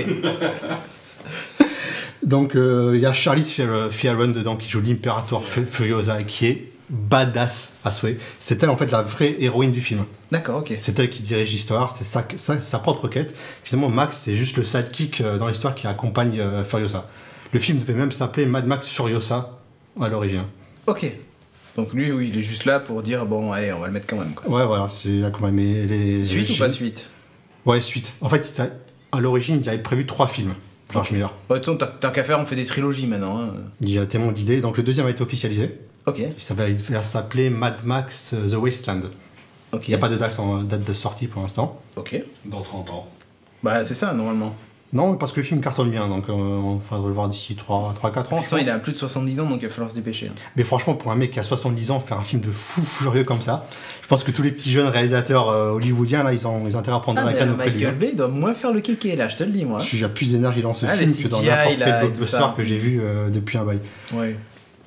Donc il y a Charlize Theron dedans qui joue l'Imperator Furiosa qui est badass à souhait. C'est elle en fait la vraie héroïne du film. D'accord, ok. C'est elle qui dirige l'histoire, c'est sa propre quête. Finalement, Max c'est juste le sidekick dans l'histoire qui accompagne Furiosa. Le film devait même s'appeler Mad Max Furiosa à l'origine. Ok. Donc lui, oui, il est juste là pour dire bon, allez, on va le mettre quand même. Quoi. Ouais, voilà, c'est quand même. Suite ou pas suite? Ouais, suite. En fait, à l'origine, il avait prévu 3 films. George Miller. Ouais, de toute façon, tant qu'à faire, on fait des trilogies maintenant. Hein. Il y a tellement d'idées. Donc le deuxième a été officialisé. Ok. Ça va s'appeler Mad Max The Wasteland. Ok. Il n'y a pas de date de sortie pour l'instant. Ok. Dans 30 ans. Bah, c'est ça, normalement. Non, parce que le film cartonne bien, donc on va le voir d'ici 3-4 ans. De toute façon, il a plus de 70 ans, donc il va falloir se dépêcher. Mais franchement, pour un mec qui a 70 ans, faire un film de fou furieux comme ça, je pense que tous les petits jeunes réalisateurs hollywoodiens, là, ils ont intérêt à prendre la canne auprès de lui. Michael Bay doit moins faire le kéké, là, je te le dis, moi. Il y a plus d'énergie dans ce film que dans n'importe quel blockbuster que j'ai vu depuis un bail. Ouais.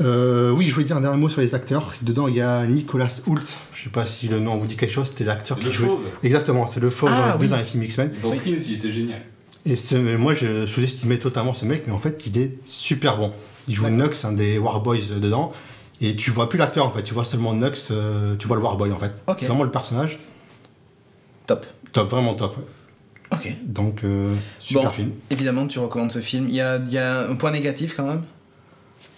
Oui, je voulais dire un dernier mot sur les acteurs. Dedans, il y a Nicolas Hoult. Je sais pas si le nom vous dit quelque chose, c'était l'acteur qui jouait. Exactement, c'est le fauve dans les films X-Men. Dans Skins, il était génial. Et moi, je sous-estimais totalement ce mec, mais en fait, il est super bon. Il joue Nux, un des Warboys dedans, et tu vois plus l'acteur en fait, tu vois seulement Nux, tu vois le Warboy en fait. Okay. C'est vraiment le personnage. Top. Top, vraiment top. Ouais. Ok. Donc, super film. Évidemment, tu recommandes ce film. Il y a un point négatif quand même.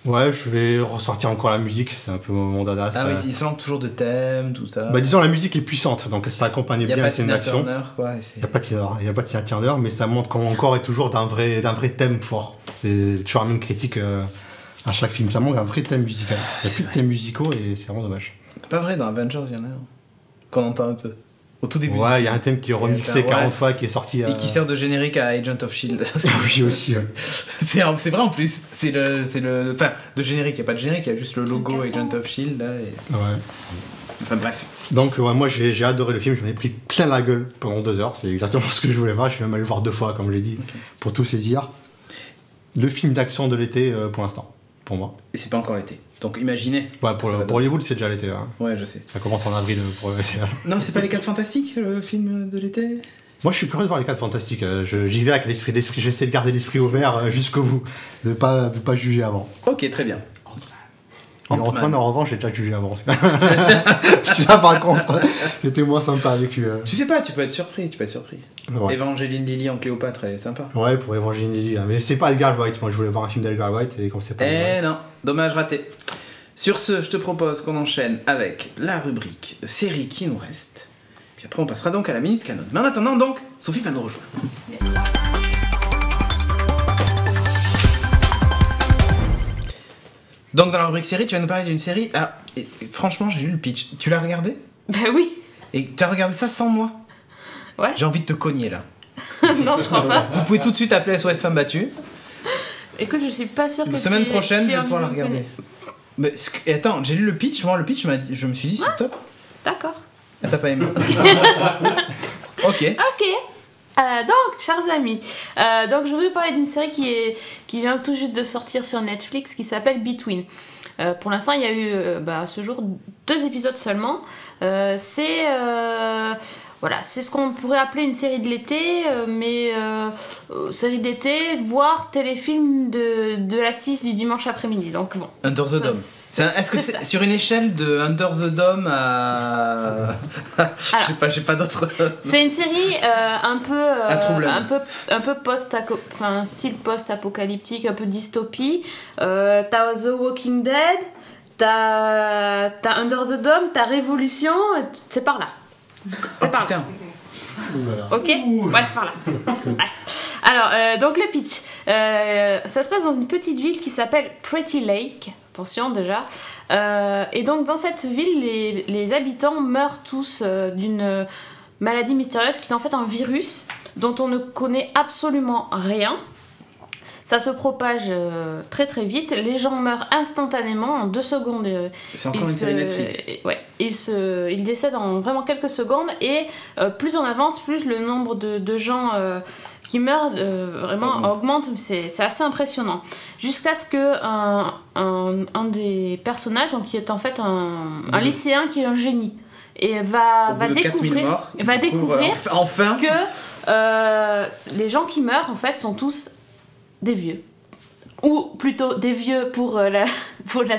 Ouais, je vais ressortir encore la musique, c'est un peu mon dada. Ah oui, il se manque toujours de thèmes, tout ça. Bah disons, la musique est puissante, donc ça accompagne bien les scènes d'action. Il n'y a pas de Tina Turner, mais ça montre comment encore et toujours d'un vrai thème fort. C'est toujours la même critique à chaque film, ça manque un vrai thème musical. Il n'y a plus de thèmes musicaux et c'est vraiment dommage. C'est pas vrai, dans Avengers, il y en a un qu'on entend un peu. Au tout début. Ouais, il y a un thème qui est remixé 40 fois, qui est sorti. Et qui sert de générique à Agent of Shield. Oui, aussi. Ouais. C'est vrai en plus. C'est le. Enfin, de générique, il n'y a pas de générique, il y a juste le logo Agent of Shield. Là, et... Ouais. Enfin bref. Donc, moi j'ai adoré le film, j'en ai pris plein la gueule pendant 2 heures. C'est exactement ce que je voulais voir. Je suis même allé le voir 2 fois, comme j'ai dit, pour tout saisir. Le film d'action de l'été pour l'instant, pour moi. Et c'est pas encore l'été. Donc imaginez. Ouais, pour Hollywood, c'est déjà l'été. Hein. Ouais, je sais. Ça commence en avril pour Non, c'est pas les 4 Fantastiques, le film de l'été? Moi, je suis curieux de voir les 4 Fantastiques. J'y vais avec l'esprit. J'essaie de garder l'esprit ouvert jusqu'au bout. De pas juger avant. Ok, très bien. Antoine, en revanche, j'ai déjà jugé avant. Celui-là, par contre, j'étais moins sympa avec lui. Tu sais pas, tu peux être surpris. Ouais. Evangeline Lilly en Cléopâtre, elle est sympa. Ouais, pour Evangeline Lilly. Mais c'est pas Edgar Wright. Moi, je voulais voir un film d'Edgar Wright et comme c'est pas. Non, dommage raté. Sur ce, je te propose qu'on enchaîne avec la rubrique série qui nous reste. Puis après, on passera donc à la Minute Canon. Mais en attendant, donc, Sophie va nous rejoindre. Donc, dans la rubrique série, tu vas nous parler d'une série. Ah, franchement, j'ai lu le pitch. Tu l'as regardé? Bah oui. Et tu as regardé ça sans moi? Ouais. J'ai envie de te cogner là. Non, je crois pas. Vous pouvez tout de suite appeler SOS Femme Battue. Écoute, je suis pas sûre que la semaine prochaine, je vais pouvoir la regarder. Mais, attends, j'ai lu le pitch. Moi, le pitch, je me suis dit, c'est top. D'accord. Ah, t'as pas aimé? Ok. Donc, chers amis, donc je voulais vous parler d'une série qui vient tout juste de sortir sur Netflix qui s'appelle Between. Pour l'instant, il y a eu à ce jour 2 épisodes seulement. C'est voilà, c'est ce qu'on pourrait appeler une série de l'été, mais série d'été, voire téléfilm de la 6 du dimanche après-midi. Donc bon. Under the Dome. Est-ce que c'est sur une échelle de Under the Dome à... Je sais pas d'autres... C'est une série un peu style post-apocalyptique, un peu dystopie. T'as The Walking Dead, t'as Under the Dome, t'as Révolution, c'est par là. C'est par là. Ok. Ouais, c'est par là. Alors, donc le pitch. Ça se passe dans une petite ville qui s'appelle Pretty Lake. Attention déjà. Et donc dans cette ville, les habitants meurent tous d'une maladie mystérieuse qui est en fait un virus dont on ne connaît absolument rien. Ça se propage très très vite, les gens meurent instantanément en 2 secondes. C'est encore une série Netflix. Ouais, ils décèdent en vraiment quelques secondes et plus on avance, plus le nombre de gens qui meurent vraiment augmente. C'est assez impressionnant. Jusqu'à ce que un des personnages, donc qui est en fait un lycéen qui est un génie, et va découvrir enfin que les gens qui meurent en fait sont tous des vieux, ou plutôt des vieux pour la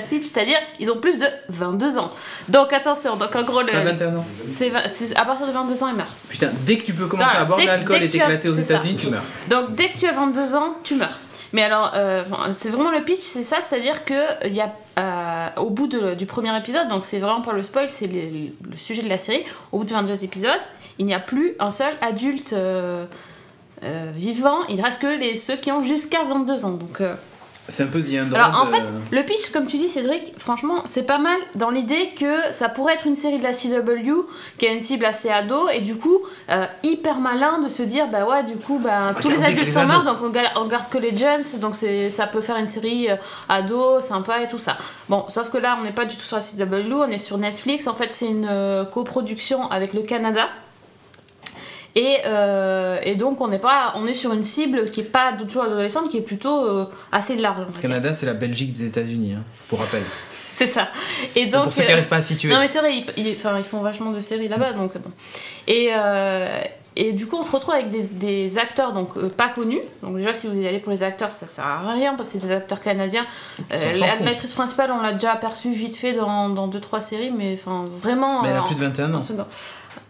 cible, c'est-à-dire ils ont plus de 22 ans. Donc attention, donc en gros, 21 ans. C'est à partir de 22 ans, ils meurent. Putain, dès que tu peux commencer à boire de l'alcool et t'éclater aux États-Unis, tu meurs. Donc dès que tu as 22 ans, tu meurs. Mais alors, c'est vraiment le pitch, c'est ça, c'est-à-dire que il y a au bout du premier épisode, donc c'est vraiment pas le spoil, c'est le sujet de la série. Au bout de 22 épisodes, il n'y a plus un seul adulte vivant, il ne reste que ceux qui ont jusqu'à 22 ans. Donc, c'est un peu The Underdog. Alors en fait, le pitch, comme tu dis Cédric, franchement, c'est pas mal dans l'idée que ça pourrait être une série de la CW qui a une cible assez ado et du coup, hyper malin de se dire, bah ouais, du coup, tous les adultes sont morts, donc on garde que les jeunes, donc ça peut faire une série ado, sympa et tout ça. Bon, sauf que là, on n'est pas du tout sur la CW, on est sur Netflix. En fait, c'est une coproduction avec le Canada. Et donc on est sur une cible qui est pas du tout adolescente, qui est plutôt assez large. Le Canada, c'est la Belgique des États-Unis, hein, pour rappel. C'est ça. Et donc, pour ceux qui n'arrivent pas à situer. Non mais c'est vrai, ils font vachement de séries là-bas, donc bon. Et du coup, on se retrouve avec des acteurs donc pas connus. Donc déjà, si vous y allez pour les acteurs, ça sert à rien parce que c'est des acteurs canadiens. L'actrice principale, on l'a déjà aperçue vite fait dans 2-3 séries, mais enfin vraiment. Mais elle a plus de 21 ans.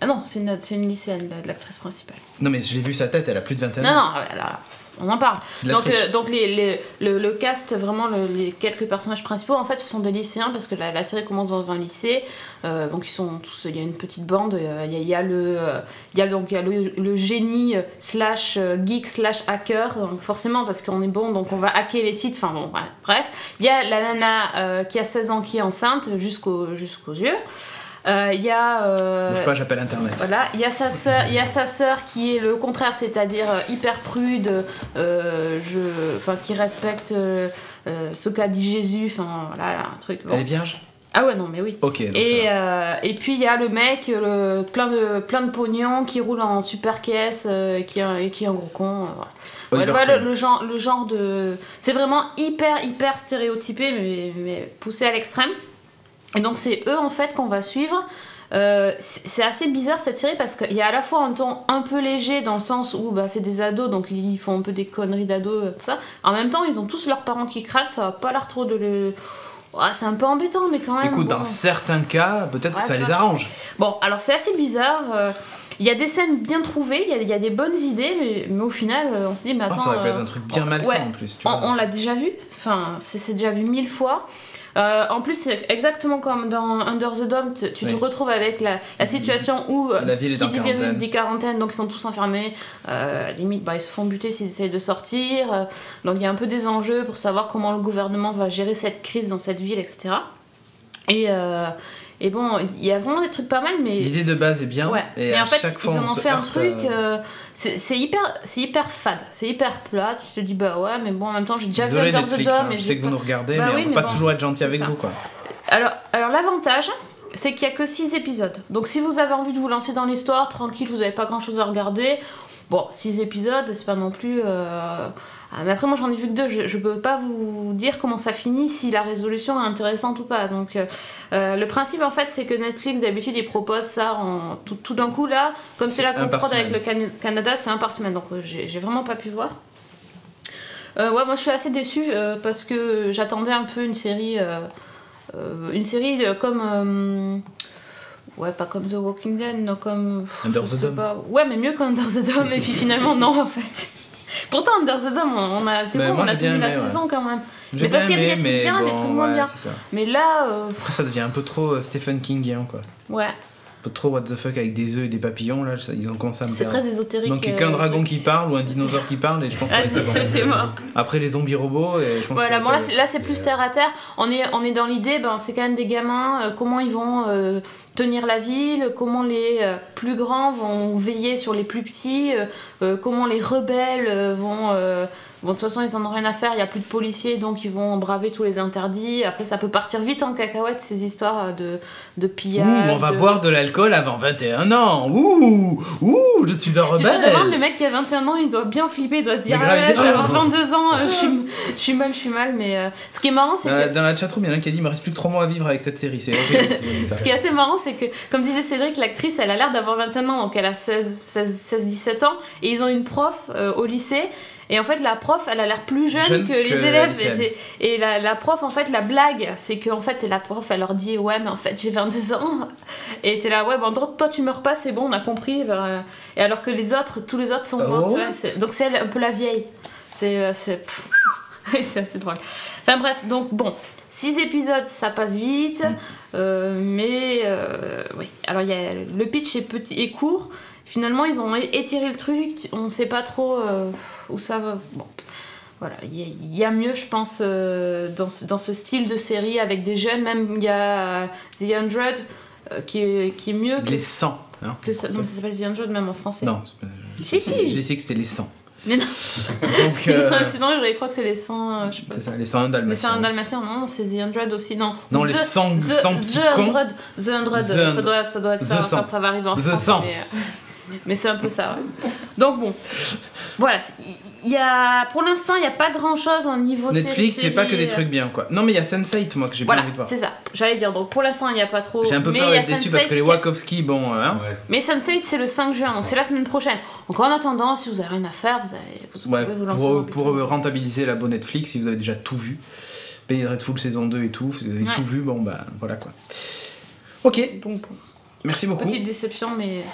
Ah non, c'est une lycéenne, l'actrice principale. Non mais je l'ai vu sa tête, elle a plus de 21 ans. Non, on en parle. Donc le cast, vraiment les quelques personnages principaux, en fait, ce sont des lycéens parce que la série commence dans un lycée. Donc ils sont tous, il y a une petite bande. Il y a le génie / geek / hacker. Donc forcément parce qu'on est bon, donc on va hacker les sites. Enfin bon, bref. Il y a la nana qui a 16 ans qui est enceinte jusqu'aux yeux. Il y a bouge pas, j'appelle internet. Voilà, il y a sa sœur qui est le contraire, c'est-à-dire hyper prude, qui respecte ce qu'a dit Jésus, enfin voilà, un truc. Bon. Elle est vierge? Ah ouais, non mais oui. Ok. Et puis il y a le mec plein de pognon qui roule en super caisse qui est un gros con. Voilà, le genre de, c'est vraiment hyper stéréotypé mais poussé à l'extrême. Et donc c'est eux en fait qu'on va suivre. C'est assez bizarre cette série parce qu'il y a à la fois un ton un peu léger dans le sens où c'est des ados, donc ils font un peu des conneries d'ados, tout ça. En même temps, ils ont tous leurs parents qui crachent, ça va pas l'air trop de le... c'est un peu embêtant, mais quand même... Écoute, dans certains cas, peut-être que ça les arrange. Bon, alors c'est assez bizarre. Il y a des scènes bien trouvées, il y a des bonnes idées, mais au final, on se dit, mais attends... ça aurait pu être un truc bien malsain en plus, tu vois. On l'a déjà vu, enfin, c'est déjà vu 1000 fois. En plus, c'est exactement comme dans Under the Dome, tu te retrouves avec la situation où la ville est en quarantaine. Virus dit quarantaine, donc ils sont tous enfermés. Limite, ils se font buter s'ils essayent de sortir. Donc il y a un peu des enjeux pour savoir comment le gouvernement va gérer cette crise dans cette ville, etc. Et bon, il y a vraiment des trucs pas mal, mais... L'idée de base est bien, et à en fait, chaque fois, ils en ont fait un truc... c'est hyper fade, c'est hyper plat, tu te dis bah ouais, mais bon, en même temps, j'ai déjà vu Under the Dome... Je sais que vous nous regardez, mais on peut pas toujours être gentil avec vous, quoi. Alors l'avantage, c'est qu'il y a que 6 épisodes. Donc si vous avez envie de vous lancer dans l'histoire, tranquille, vous avez pas grand chose à regarder... Bon, 6 épisodes, c'est pas non plus Mais après, moi j'en ai vu que 2, je peux pas vous dire comment ça finit, si la résolution est intéressante ou pas. Donc le principe en fait, c'est que Netflix d'habitude il propose ça tout d'un coup là, comme c'est la coprod avec le Canada, c'est un par semaine, donc j'ai vraiment pas pu voir. Ouais, moi je suis assez déçue parce que j'attendais un peu une série comme. Ouais, pas comme The Walking Dead, non, comme. Under the Dome. Ouais, mais mieux qu'Under the Dome, et puis finalement, non, en fait. Pourtant, Under the Dome, on a tenu la saison quand même. Mais parce qu'il y avait des trucs bien, des trucs moins bien. Mais là. Après, ça devient un peu trop Stephen Kingien, quoi. Ouais. Un peu trop what the fuck avec des œufs et des papillons, là, ils ont commencé à me faire. C'est très ésotérique. Donc, il n'y a qu'un dragon qui parle ou un dinosaure qui parle, et je pense que c'est mort. Après, les zombies robots, et je pense voilà, bon, là, c'est plus terre à terre. On est dans l'idée, c'est quand même des gamins, comment ils vont tenir la ville, comment les plus grands vont veiller sur les plus petits, comment les rebelles vont... Bon, de toute façon, ils en ont rien à faire, il n'y a plus de policiers, donc ils vont braver tous les interdits. Après, ça peut partir vite en cacahuète, ces histoires de pillage. On va boire de l'alcool avant 21 ans. Je suis un rebelle. Tu te demandes, le mec qui a 21 ans, il doit bien flipper, il doit se dire, je vais avoir 22 ans, je suis mal, mais ce qui est marrant, c'est que... Dans la chatroom, il y en a un qui a dit, il me reste plus que 3 mois à vivre avec cette série, c'est horrible. Ce qui est assez marrant, c'est que, comme disait Cédric, l'actrice, elle a l'air d'avoir 21 ans, donc elle a 16-17 ans, et ils ont une prof au lycée. Et en fait, la prof, elle a l'air plus jeune que les élèves. Et la prof, en fait, la blague, c'est que en fait, la prof, elle leur dit, ouais, mais en fait, j'ai 22 ans. Et t'es là, ouais, bon, toi, tu meurs pas, c'est bon, on a compris. Et alors que tous les autres sont morts. Donc c'est elle, un peu la vieille. C'est assez drôle. Enfin bref, donc bon, 6 épisodes, ça passe vite. Mais oui. Alors, le pitch est petit et court. Finalement, ils ont étiré le truc, on ne sait pas trop où ça va. Bon, voilà, il y a mieux, je pense, dans ce style de série avec des jeunes. Même il y a The 100 qui est mieux que les 100. Hein, que ça, non, ça s'appelle The 100 même en français. Non, si. J'ai dit que c'était les 100. Mais non. Donc, sinon, j'aurais cru que c'est les 100. Je sais pas. C'est ça, les 101 Dalmatiens. Les 101 Dalmatiens, non, c'est The 100 aussi, non. Non, les 100 petits cons. The 100, ça doit être ça quand ça va arriver en France. The 100. Mais c'est un peu ça, ouais. Donc bon, voilà. Pour l'instant, il n'y a pas grand-chose en niveau Netflix, c'est pas que des trucs bien, quoi. Non, mais il y a Sense8, moi, que j'ai bien envie de voir. C'est ça. J'allais dire, donc pour l'instant, il n'y a pas trop... J'ai un peu peur d'être déçu parce que les Wachowski, bon... Hein. Ouais. Mais Sense8, c'est le 5 juin, donc c'est la semaine prochaine. Donc en attendant, si vous avez rien à faire, vous pouvez vous lancer. Pour rentabiliser la bonne Netflix, si vous avez déjà tout vu, Penny Dreadful saison 2 et tout, si vous avez tout vu, bon, bah, voilà, quoi. Ok. Donc, merci beaucoup. Petite déception, mais...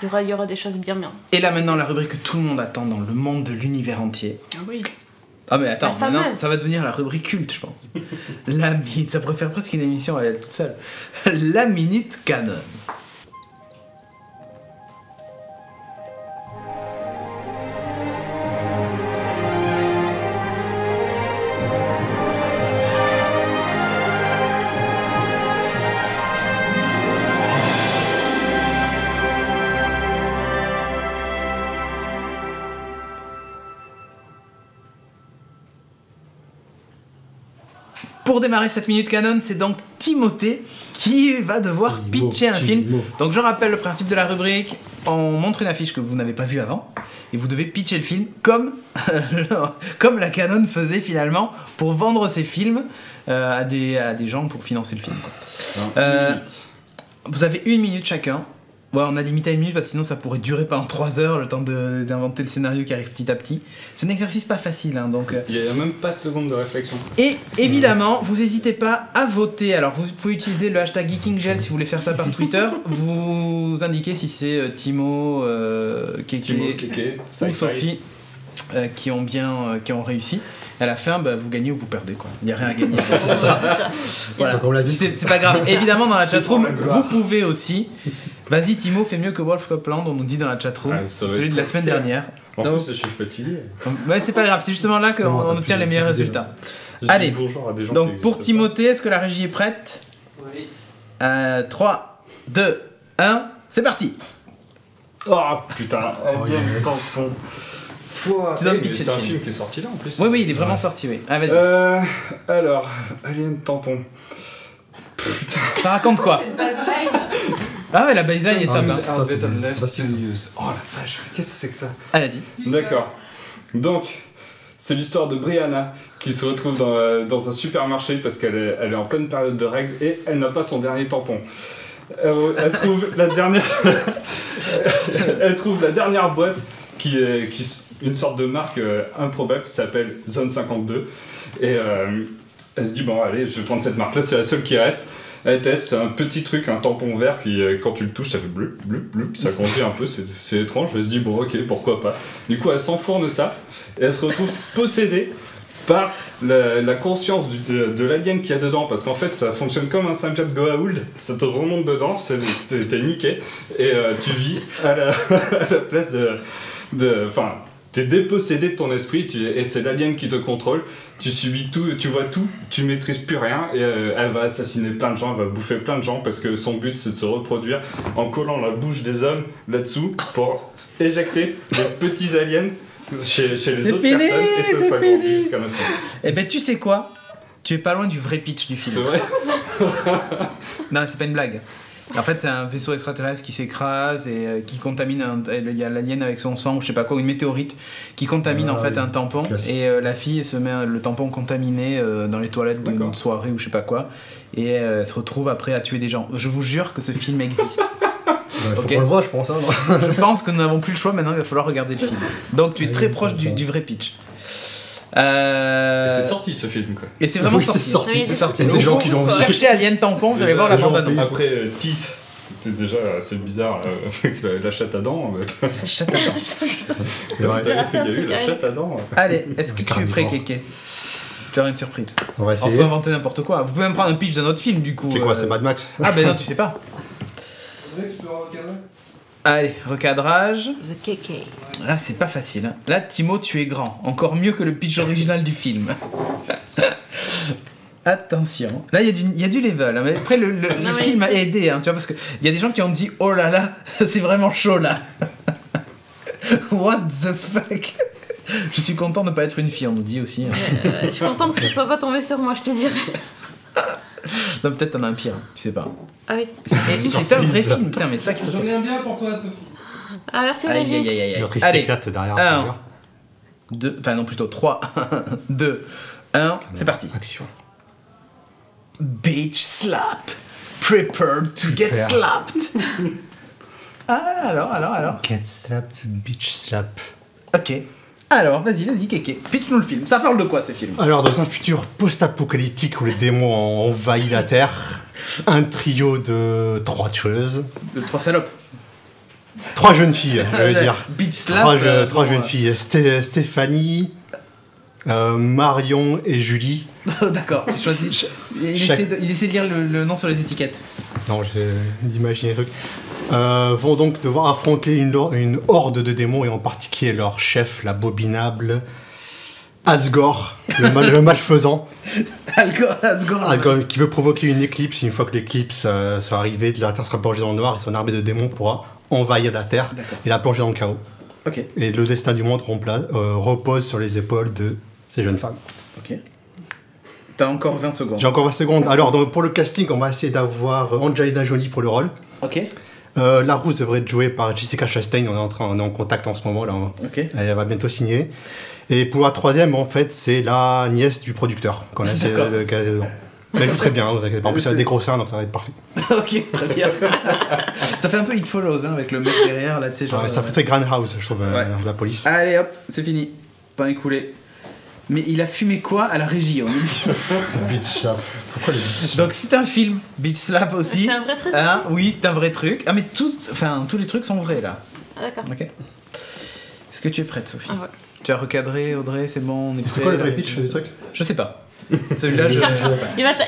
Il y aura des choses bien. Et là maintenant la rubrique que tout le monde attend dans le monde de l'univers entier. Ah oui. Ah mais attends, maintenant ça va devenir la rubrique culte, je pense. La minute, ça pourrait faire presque une émission à elle toute seule. La minute canon. Pour démarrer cette minute canon, c'est donc Timothée qui va devoir pitcher un film. Donc je rappelle le principe de la rubrique, on montre une affiche que vous n'avez pas vue avant, et vous devez pitcher le film comme la Canon faisait finalement pour vendre ses films à des gens pour financer le film. Quoi. Vous avez 1 minute chacun. Ouais, on a limité à 1 minute parce que sinon ça pourrait durer pendant 3 heures le temps d'inventer le scénario qui arrive petit à petit. C'est un exercice pas facile, hein, donc... Il n'y a même pas de seconde de réflexion. Et évidemment, vous n'hésitez pas à voter. Alors vous pouvez utiliser le hashtag GeekingGel si vous voulez faire ça par Twitter. Vous indiquez si c'est Timo, Kéké ou Sophie qui ont réussi. À la fin, vous gagnez ou vous perdez, quoi. Il n'y a rien à gagner. Voilà. C'est pas grave. Évidemment, dans la chatroom, vous pouvez aussi... Vas-y Timo, fais mieux que Wolf Copland, on nous dit dans la chatroom, celui de la semaine dernière. En plus, je suis fatigué. Ouais, c'est pas grave, c'est justement là qu'on obtient les meilleurs résultats. Allez, donc pour Timothée, est-ce que la régie est prête ? Oui. 3, 2, 1, c'est parti. Oh putain, c'est un film qui est sorti là en plus. Oui, il est vraiment sorti, oui. Ah, vas-y. Alors, Alien Tampon. Putain. Ça raconte quoi ? C'est une baseline. Ah ouais, la baseline est top. Oh la vache, qu'est-ce que c'est que ça ? Ah, vas-y. D'accord. Donc, C'est l'histoire de Brianna qui se retrouve dans un supermarché parce qu'elle est en pleine période de règles et elle n'a pas son dernier tampon. Elle trouve la dernière boîte qui est une sorte de marque improbable qui s'appelle Zone 52 et elle se dit bon allez je vais prendre cette marque là, c'est la seule qui reste. Elle teste, c'est un petit truc, un tampon vert qui quand tu le touches ça fait bleu, ça conduit un peu, c'est étrange. Elle se dit bon ok pourquoi pas. Du coup elle s'enfourne ça et elle se retrouve possédée par la conscience de l'alien qu'il y a dedans, parce qu'en fait ça fonctionne comme un symbiote Goa'uld, ça te remonte dedans, t'es niqué, et tu vis à la place enfin, t'es dépossédé de ton esprit, et c'est l'alien qui te contrôle, tu subis tout, tu vois tout, tu maîtrises plus rien, et elle va assassiner plein de gens, elle va bouffer plein de gens, parce que son but c'est de se reproduire en collant la bouche des hommes là-dessous, pour éjecter des petits aliens chez les autres personnes, et ça grandit jusqu'à la fin. Eh ben tu sais quoi, tu es pas loin du vrai pitch du film. C'est vrai. Non, c'est pas une blague. En fait, c'est un vaisseau extraterrestre qui s'écrase et qui contamine. Il y a l'alien avec son sang, ou je sais pas quoi, une météorite qui contamine en fait un tampon. Classique. Et la fille se met le tampon contaminé dans les toilettes d'une soirée ou je sais pas quoi. Et elle se retrouve après à tuer des gens. Je vous jure que ce film existe. Il faut qu'on le voit, je pense. Hein, je pense que nous n'avons plus le choix maintenant, il va falloir regarder le film. Donc tu es très proche du vrai pitch. Et c'est sorti ce film quoi. Et c'est vraiment sorti. C'est sorti. Il y a des gens qui l'ont vu. Cherchez Alien Tampon, vous allez voir la bande-annonce. Après Teeth, c'était déjà assez bizarre avec la chatte à dents. La chatte à dents. C'est vrai. Il y a eu la chatte à dents. Allez, est-ce que tu es prêt, Kéké? Tu auras une surprise. On va essayer. On peut inventer n'importe quoi. Vous pouvez même prendre un pitch d'un autre film du coup. C'est quoi, c'est Mad Max? Ah ben non, tu sais pas. Tu peux recadrer. Allez, recadrage. The Kéké. Là, c'est pas facile. Hein. Là, Timo, tu es grand. Encore mieux que le pitch original du film. Attention. Là, il y a du level. Hein. Mais après, le film a aidé. Hein, tu vois, parce qu'il y a des gens qui ont dit oh là là, c'est vraiment chaud là. What the fuck. Je suis content de ne pas être une fille, on nous dit aussi. Hein. Je suis contente que ça soit pas tombé sur moi, je te dirais. Non, peut-être t'en as un pire, tu sais pas. Ah oui. C'est un vrai film, putain, mais ça qu'il faut J'en ai un bien pour toi, Sophie. Ah, merci Régis. Allez, 4 derrière. 1, 2, enfin non, plutôt 3, 2, 1, c'est parti. Action. Beach slap. Prepared to get slapped. Ah, alors. Get slapped, beach slap. Ok. Alors, vas-y, Kéké. Pitch-nous le film. Ça parle de quoi, ce film? Alors, dans un futur post-apocalyptique où les démons ont envahi la Terre, un trio de 3 tueuses. De 3 salopes. 3 jeunes filles, je veux dire. Beach slap. 3 jeunes filles. Stéphanie, Marion et Julie. D'accord, tu choisis. Il essaie de lire le nom sur les étiquettes. Non, j'essaie d'imaginer le truc. Vont donc devoir affronter une horde de démons, et en particulier leur chef, l'abominable Asgore, le malfaisant. Asgore, qui veut provoquer une éclipse. Une fois que l'éclipse sera arrivée, la Terre sera plongée dans le noir et son armée de démons pourra envahir la Terre et la plonger dans le chaos. Okay. Et le destin du monde repose sur les épaules de ces jeunes femmes. Ok. T'as encore 20 secondes. J'ai encore 20 secondes. Alors, pour le casting, on va essayer d'avoir Angelina Jolie pour le rôle. Ok. La Rousse devrait être jouée par Jessica Chastain. On est en contact en ce moment là. Ok. Elle va bientôt signer. Et pour la troisième, en fait, c'est la nièce du producteur qu'on a essayé de caser dedans. Mais elle joue très bien, vous inquiétez pas. En plus, elle a des gros seins, donc ça va être parfait. Ok, très bien. Ça fait un peu It Follows, hein, avec le mec derrière, là, tu sais, genre... Ouais, ça fait très Grindhouse, je trouve, la police. Allez, hop, c'est fini. Temps écoulé. Mais il a fumé quoi à la régie, on nous dit. Beach Slap. Pourquoi le Beach Slap? Donc c'est un film, Beach Slap aussi. C'est un vrai truc oui, c'est un vrai truc. Ah mais tous les trucs sont vrais là. Ah d'accord. Ok. Est-ce que tu es prête, Sophie? Ah ouais. Tu as recadré, Audrey, c'est bon, on est prêt. C'est quoi le vrai pitch du truc? Je sais pas. Celui-là,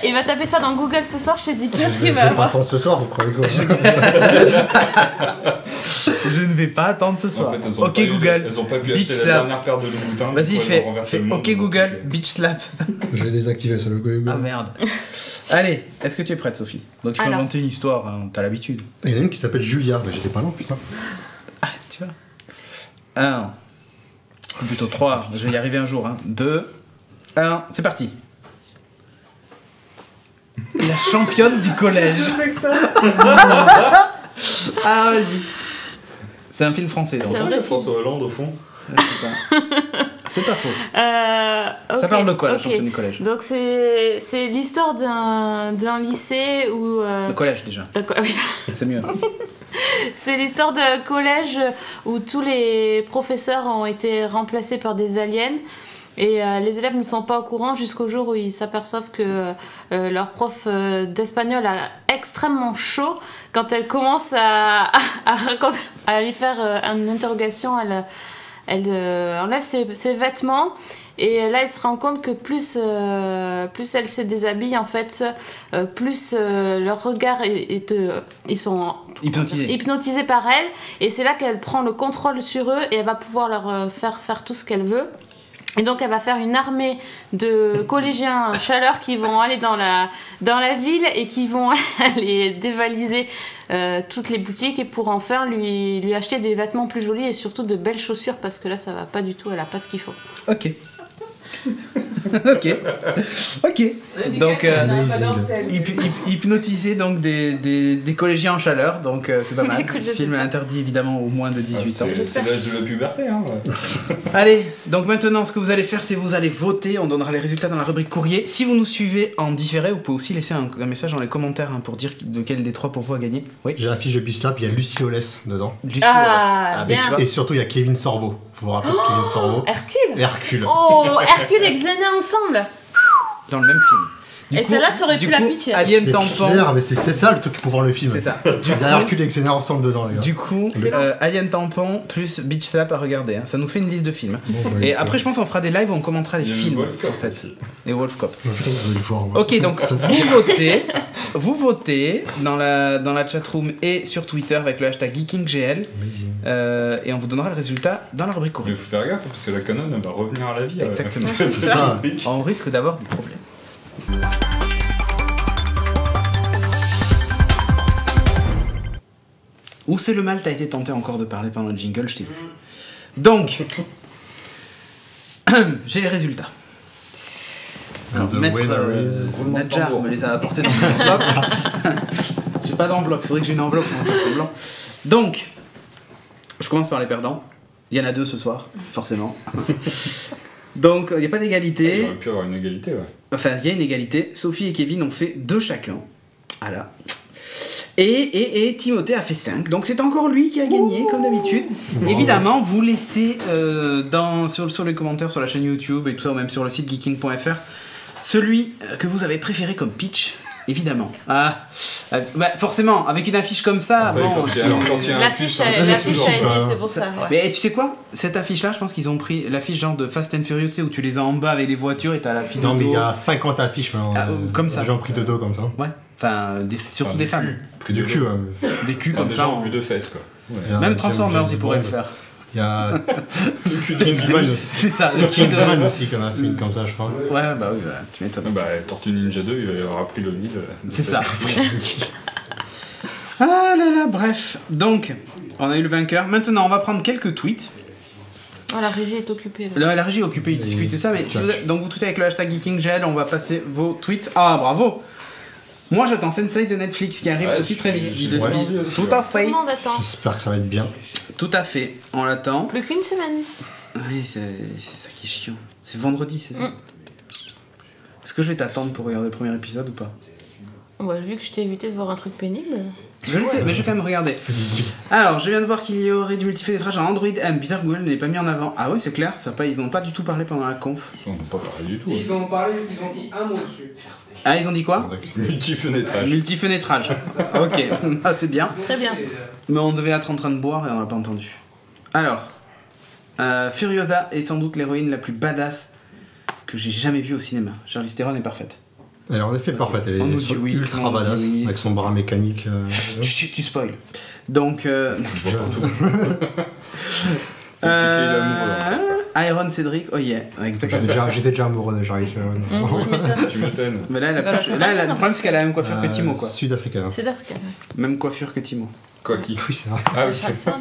il va taper ça dans Google ce soir, je te dis qu'est-ce qu'il va avoir. Je vais pas avoir. attendre ce soir, vous croyez quoi? Je ne vais pas attendre ce soir. En fait, ok Google, elles ont pas pu Beach acheter Slap. la dernière paire de Louboutin. Vas-y, fais ok Google, Beach Slap. Je vais désactiver ça, le Google. Ah merde. Allez, est-ce que tu es prête, Sophie? Donc il faut inventer une histoire, hein, t'as l'habitude. Il y en a une qui s'appelle Julia, mais j'étais pas loin, putain. Ah, tu vois. 1, ou plutôt 3, je vais y arriver un jour. 2, 1, c'est parti. La championne du collège. C'est que ça. Ah, vas-y. C'est un film français. C'est un vrai film. François Hollande au fond. C'est pas faux. Okay, ça parle de quoi, la championne du collège? Donc c'est l'histoire d'un lycée où... Le collège déjà. C'est mieux. C'est l'histoire d'un collège où tous les professeurs ont été remplacés par des aliens. Et les élèves ne sont pas au courant jusqu'au jour où ils s'aperçoivent que leur prof d'espagnol a extrêmement chaud. Quand elle commence à lui faire une interrogation, elle enlève ses vêtements. Et là, elle se rend compte que plus elle se déshabille, en fait, plus leur regard ils sont hypnotisés par elle. Et c'est là qu'elle prend le contrôle sur eux et elle va pouvoir leur faire tout ce qu'elle veut. Et donc elle va faire une armée de collégiens chaleurs qui vont aller dans la ville et qui vont aller dévaliser toutes les boutiques et pour enfin lui acheter des vêtements plus jolis et surtout de belles chaussures parce que là ça va pas du tout, elle a pas ce qu'il faut. Ok. Donc hypnotiser donc des collégiens en chaleur, donc c'est pas mal. Film interdit évidemment au moins de 18 ans. C'est l'âge de la puberté, hein. Allez, donc maintenant ce que vous allez faire, c'est vous allez voter. On donnera les résultats dans la rubrique courrier. Si vous nous suivez en différé, vous pouvez aussi laisser un message dans les commentaires pour dire de quel des trois pour vous a gagné. Oui. J'ai la fiche de Bistap, il y a Lucie Olès dedans. Lucie Olès. Et surtout il y a Kevin Sorbo. Vous vous rappelez de Kevin Sorbo? Hercule. Oh, Hercule et Xena ensemble. Dans le même film. Et celle-là, tu aurais pu la pitcher. Alien Tampon. C'est clair, mais c'est ça le truc pour voir le film. C'est ça. Il y a Hercule et Xena ensemble dedans, les gars. Du coup, Alien Tampon plus Beach Slap à regarder. Hein. Ça nous fait une liste de films. Et après, je pense qu'on fera des lives où on commentera les films. En fait. Et Wolf Cop. Ok, donc vous votez dans la chatroom et sur Twitter avec le hashtag GeekingGL. Et on vous donnera le résultat dans la rubrique courrier. Mais il faut faire gaffe parce que la canon elle va revenir à la vie. Exactement. C'est ça. On risque d'avoir des problèmes. Où c'est le mal, t'as été tenté encore de parler pendant le jingle, je t'ai vu. Donc, j'ai les résultats. Alors, Maître Nadjar me les a apportés dans une enveloppe. J'ai pas d'enveloppe, faudrait que j'ai une enveloppe pour faire semblant. Donc, je commence par les perdants. Il y en a 2 ce soir, forcément. Donc, il n'y a pas d'égalité. Il aurait pu avoir une égalité, ouais. Enfin, il y a une égalité. Sophie et Kevin ont fait 2 chacun. Voilà. Et Timothée a fait 5. Donc, c'est encore lui qui a gagné, comme d'habitude. Évidemment, vous laissez sur les commentaires sur la chaîne YouTube et tout ça, ou même sur le site geeking.fr, celui que vous avez préféré comme pitch. Évidemment. Forcément, avec une affiche comme ça. Après, l'affiche a aidé, c'est pour ça. Ouais. Mais tu sais quoi? Cette affiche-là, je pense qu'ils ont pris l'affiche genre de Fast and Furious, tu sais, où tu les as en bas avec les voitures et t'as la fille de dos. Non, mais il y a 50 affiches comme ça. Les gens ont pris de dos comme ça. Ouais. Enfin, surtout des femmes. Plus de cul. Des culs comme ça. En vue de fesses, quoi. Ouais. Même Transformers, ils pourraient le faire. Il y a le cul de Kingsman aussi. C'est ça, le Kingsman aussi qu'on a fait une comme ça, je crois. Ouais, bah oui, tu m'étonnes. Tortue Ninja 2, il aura pris le lead. C'est ça. Ah là là, bref. Donc, on a eu le vainqueur. Maintenant, on va prendre quelques tweets. Oh, la régie est occupée. La régie est occupée, ils discutent de ça. Mais donc, vous tweetez avec le hashtag GeekingGL, on va passer vos tweets. Ah, bravo! Moi, j'attends Sensei de Netflix qui arrive aussi très vite. Tout à fait. J'espère que ça va être bien. Tout à fait. On l'attend. Plus qu'une semaine. Oui, c'est ça qui est chiant. C'est vendredi, c'est ça. Est-ce que je vais t'attendre pour regarder le premier épisode ou pas? Ouais, vu que je t'ai évité de voir un truc pénible. Mais je vais quand même regarder. Alors, je viens de voir qu'il y aurait du multifiltrage en Android M. Peter Google ne l'est pas mis en avant. Ah ouais, c'est clair. Ils n'ont pas du tout parlé pendant la conf. Ils n'ont pas parlé du tout. Ils ont dit un mot dessus. Ah, ils ont dit quoi? Multifenêtrage. Multifenêtrage. Ok, c'est bien. Très bien. Mais on devait être en train de boire et on l'a pas entendu. Alors, Furiosa est sans doute l'héroïne la plus badass que j'ai jamais vue au cinéma. Charlize Theron est parfaite. Elle est en effet parfaite, elle est ultra badass, avec son bras mécanique. Tu spoil. Donc, non, je vois pas tout. Iron Cédric, oh yeah. J'étais déjà amoureux de Charlize Theron. Tu m'étonnes. Mais là, le problème c'est qu'elle a la même coiffure que Timo, quoi. Sud-africaine. Même coiffure que Timo. Quoi qui? Oui, c'est vrai. Ah oui,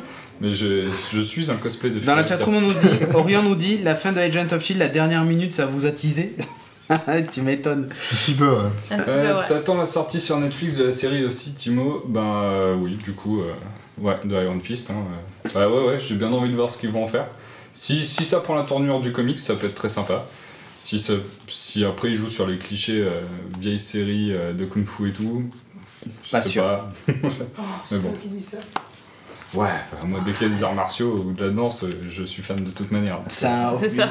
mais je suis un cosplay de. Dans la chatroom, Orion nous dit la fin de Agent of Shield, la dernière minute, ça vous a teasé? Tu m'étonnes. Un petit peu, ouais. T'attends la sortie sur Netflix de la série aussi, Timo? Oui, du coup, de Iron Fist. Ouais, j'ai bien envie de voir ce qu'ils vont en faire. Si ça prend la tournure du comics, ça peut être très sympa. Si après il joue sur les clichés vieilles séries de Kung Fu et tout, pas sûr. Mais bon. Qui dit ça. Ouais, moi dès qu'il y a des arts martiaux ou de la danse, je suis fan de toute manière. C'est ça.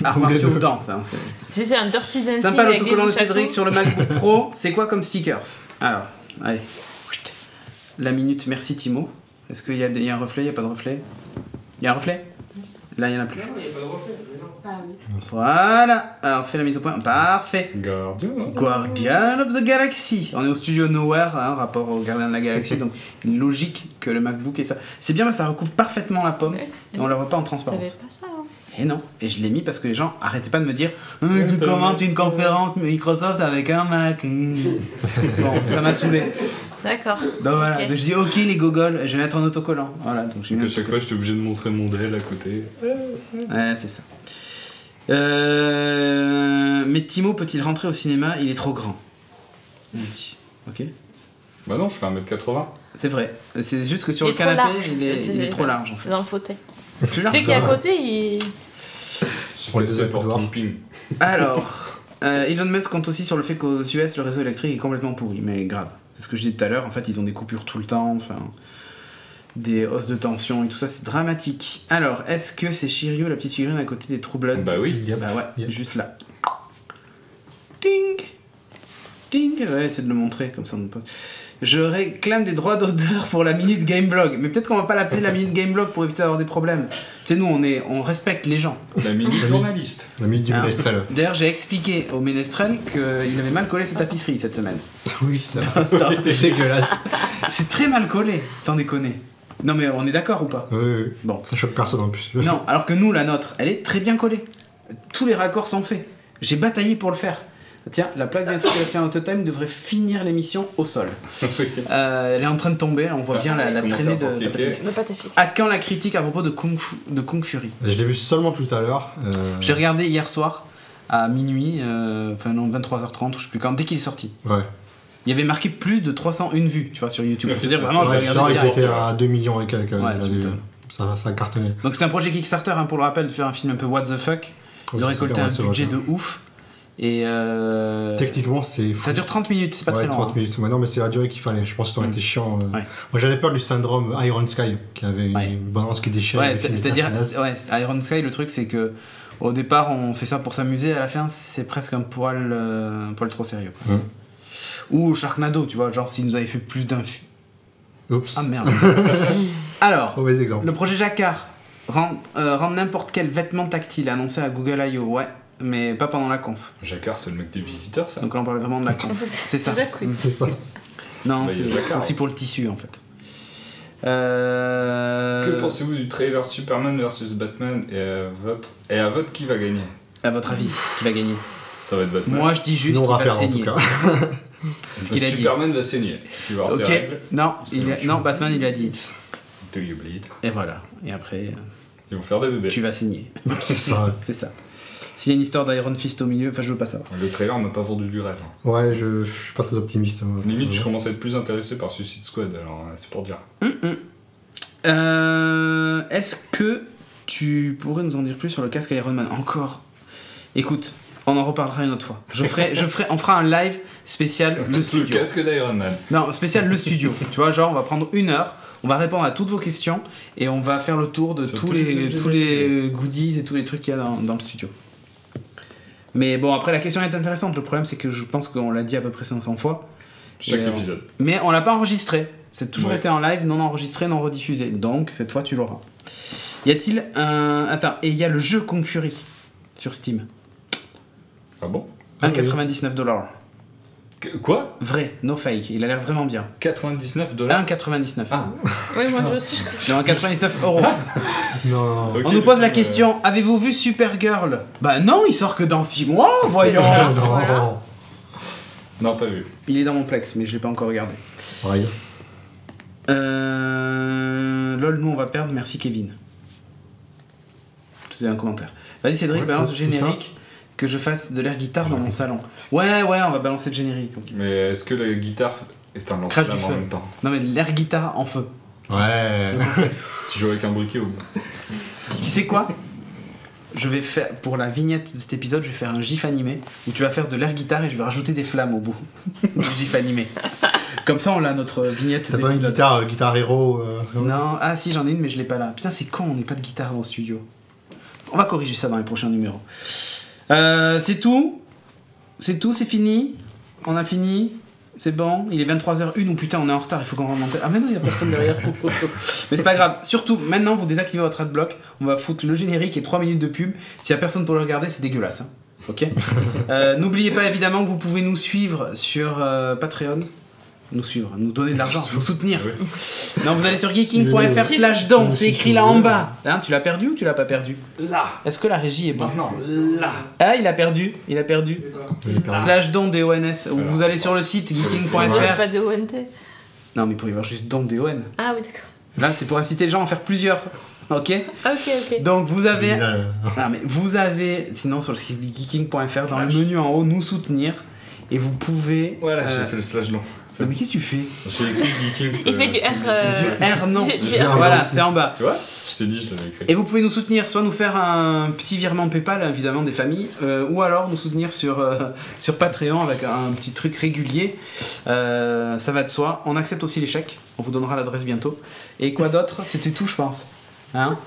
Arts martiaux ou danse. Hein, c'est un Dirty Dancing. Sympa l'autocollant de Cédric sur le MacBook Pro. C'est quoi comme stickers? Alors, allez. La minute, merci Timo. Est-ce qu'il y a un reflet? Il n'y a pas de reflet? Il y a un reflet? Là, il n'y en a plus. Non, il n'y a pas de reflet. Ah oui. Voilà. Alors, on fait la mise au point. Parfait. Guardian of the Galaxy. On est au studio Nowhere, rapport au Gardien de la Galaxie. Donc, logique que le MacBook ait ça. C'est bien, mais ça recouvre parfaitement la pomme. Et on la voit pas en transparence. T'avais pas ça, hein. Et non. Et je l'ai mis parce que les gens arrêtaient pas de me dire tu commentes une conférence Microsoft avec un Mac. Bon, ça m'a saoulé. D'accord. Donc voilà, donc, je dis ok les gogoles, je vais mettre un autocollant. Voilà, donc à chaque fois j'étais obligé de montrer mon Dell à côté. Ouais, c'est ça. Mais Timo peut-il rentrer au cinéma? Il est trop grand. Ok. Bah non, je fais 1m80. C'est vrai. C'est juste que sur le canapé, il est trop large en fait. C'est dans le fauteuil. Plus large. Tu sais qu'à côté, il. Pour les pour camping. Alors, Elon Musk compte aussi sur le fait qu'aux US, le réseau électrique est complètement pourri, mais grave. C'est ce que je disais tout à l'heure, en fait, ils ont des coupures tout le temps, enfin, des hausses de tension et tout ça, c'est dramatique. Alors, est-ce que c'est Shiryu, la petite figurine à côté des True Blood? Bah oui. Bah ouais, juste là. Ding Ding. Ouais, essaie de le montrer, comme ça on ne peut. Je réclame des droits d'auteur pour la Minute Gameblog. Mais peut-être qu'on va pas l'appeler la Minute Gameblog pour éviter d'avoir des problèmes. Tu sais, nous, on respecte les gens. La Minute journaliste. La Minute du Ménestrel. D'ailleurs, j'ai expliqué au Ménestrel qu'il avait mal collé sa tapisserie cette semaine. Oui, ça va. C'est dégueulasse. C'est très mal collé, sans déconner. Non, mais on est d'accord ou pas? Oui. Bon. Ça choque personne en plus. Non, alors que nous, la nôtre, elle est très bien collée. Tous les raccords sont faits. J'ai bataillé pour le faire. Tiens, la plaque d'immatriculation Autotime devrait finir l'émission au sol. Elle est en train de tomber, on voit bien la traînée de pâte fixe. À quand la critique à propos de Kung Fury? Je l'ai vu seulement tout à l'heure. J'ai regardé hier soir à minuit, enfin non, 23h30, je sais plus quand, dès qu'il est sorti. Ouais. Il y avait marqué plus de 301 vues, tu vois, sur YouTube. C'est-à-dire vraiment, je l'ai regardé direct. Ils étaient à 2 millions et quelques. Ouais, ça a cartonné. Donc c'est un projet Kickstarter, pour le rappel, de faire un film un peu what the fuck. Ils ont récolté un budget de ouf. Et techniquement, c'est fou. Ça dure 30 minutes, c'est pas très long. 30 minutes. Ouais, non, mais c'est la durée qu'il fallait. Je pense que ça aurait été chiant. Moi, j'avais peur du syndrome Iron Sky, qui avait une balance qui déchirait. Ouais, c'est-à-dire, Iron Sky, le truc, c'est que au départ, on fait ça pour s'amuser. À la fin, c'est presque un poil trop sérieux. Ou Sharknado, tu vois, genre s'ils nous avaient fait plus d'un. Oups. Ah merde. Alors, mauvais exemple. Le projet Jacquard rend n'importe quel vêtement tactile annoncé à Google I.O. Ouais. Mais pas pendant la conf. Jacquard, c'est le mec des visiteurs, ça. Donc là, on parle vraiment de la conf. C'est ça. C'est ça. Non, c'est aussi pour le tissu, en fait. Que pensez-vous du trailer Superman vs Batman et à votre qui va gagner? À votre avis, qui va gagner? Ça va être Batman. Moi, je dis juste qu'il va saigner. C'est ce qu'il a dit. Superman va saigner. Tu vas voir ses règles. Non, Batman, il a dit. Do you bleed? Et voilà. Et après... Ils vont faire des bébés. Tu vas saigner. C'est ça. C'est ça. S'il y a une histoire d'Iron Fist au milieu, enfin je veux pas savoir. Le trailer m'a pas vendu du rêve. Ouais, je suis pas très optimiste. Limite, je commence à être plus intéressé par Suicide Squad, alors c'est pour dire. Est-ce que tu pourrais nous en dire plus sur le casque Iron Man? Encore. Écoute, on en reparlera une autre fois. On fera un live spécial le studio. Le casque d'Iron Man. Non, spécial le studio. Tu vois, genre on va prendre 1 heure. On va répondre à toutes vos questions et on va faire le tour de tous les goodies et tous les trucs qu'il y a dans le studio. Mais bon, après, la question est intéressante. Le problème, c'est que je pense qu'on l'a dit à peu près 500 fois. Chaque épisode. Mais on l'a pas enregistré. C'est toujours été en live, non enregistré, non rediffusé. Donc, cette fois, tu l'auras. Y a-t-il un... Attends, et il y a le jeu Kung Fury sur Steam. Ah bon? 1,99 $. Quoi? Vrai, no fake. Il a l'air vraiment bien. 99 $? 1,99. Ah. Oui, moi aussi. Non, 1,99 €. Non. Okay, on nous pose la question, avez-vous vu Supergirl? Bah non, il sort que dans 6 mois, voyons. Non. Voilà. Non, pas vu. Il est dans mon Plex, mais je l'ai pas encore regardé. Pareil. Lol, nous on va perdre, merci Kevin. C'est un commentaire. Vas-y Cédric, balance le générique. Que je fasse de l'air guitare dans mon salon. Ouais, on va balancer le générique. Okay. Mais est-ce que la guitare est un lance-flamme en même temps? Non, mais l'air guitare en feu. Ouais. Tu joues avec un briquet ou... Tu sais quoi? je vais faire, pour la vignette de cet épisode, je vais faire un gif animé où tu vas faire de l'air guitare et je vais rajouter des flammes au bout du gif animé. Comme ça, on a notre vignette d'épisode. T'as pas une guitare héros Non, ah si, j'en ai une, mais je l'ai pas là. Putain, c'est con, on n'est pas de guitare dans le studio. On va corriger ça dans les prochains numéros. C'est tout. C'est tout, c'est fini. On a fini. C'est bon, il est 23h01 ou putain on est en retard, il faut qu'on remonte. Ah mais non, il n'y a personne derrière. Mais c'est pas grave. Surtout, maintenant vous désactivez votre adblock, on va foutre le générique et 3 minutes de pub. S'il y a personne pour le regarder, c'est dégueulasse. Hein. Ok. N'oubliez pas évidemment que vous pouvez nous suivre sur Patreon. Nous donner de l'argent, nous soutenir. Oui. Non, vous allez sur geeking.fr/don, c'est écrit là en bas. Hein, tu l'as perdu ou tu l'as pas perdu? Là. Est-ce que la régie est bonne? Non, là. Ah, il a perdu. /don DONS. Vous allez sur le site geeking.fr. Pas de ONT. Non, mais il pourrait y avoir juste don DON. Ah oui, d'accord. Là, c'est pour inciter les gens à en faire plusieurs. Ok. Ok. Donc vous avez. Sinon sur le site geeking.fr, dans le menu en haut, nous soutenir. Et vous pouvez. Voilà, j'ai fait le /non. Non, mais qu'est-ce que tu fais? J'ai écrit Geeking. Il fait du R. Du R, non. Voilà, c'est en bas. Tu vois? Je t'ai dit, je l'avais écrit. Et vous pouvez nous soutenir, soit nous faire un petit virement PayPal, évidemment, des familles, ou alors nous soutenir sur Patreon avec un petit truc régulier. Ça va de soi. On accepte aussi les chèques. On vous donnera l'adresse bientôt. Et quoi d'autre? C'était tout, je pense. Hein?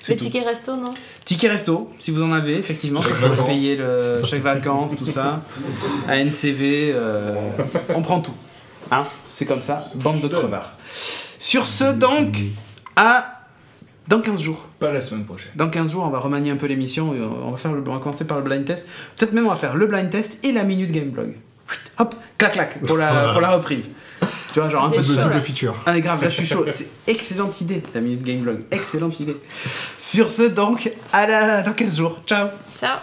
Le ticket resto, non? Ticket resto, si vous en avez, effectivement, ça peut payer le chèque vacances, tout ça. ANCV, on prend tout. Hein, c'est comme ça, bande de crevards. Sur ce, donc, dans 15 jours. Pas la semaine prochaine. Dans 15 jours, on va remanier un peu l'émission. On va commencer par le blind test. Peut-être même on va faire le blind test et la minute gameblog. Hop, clac clac, pour la reprise. Tu vois, genre un peu de double feature. Ah mais grave, là je suis chaud. C'est excellente idée, la minute gameblog. Excellente idée. Sur ce, donc, dans 15 jours. Ciao. Ciao.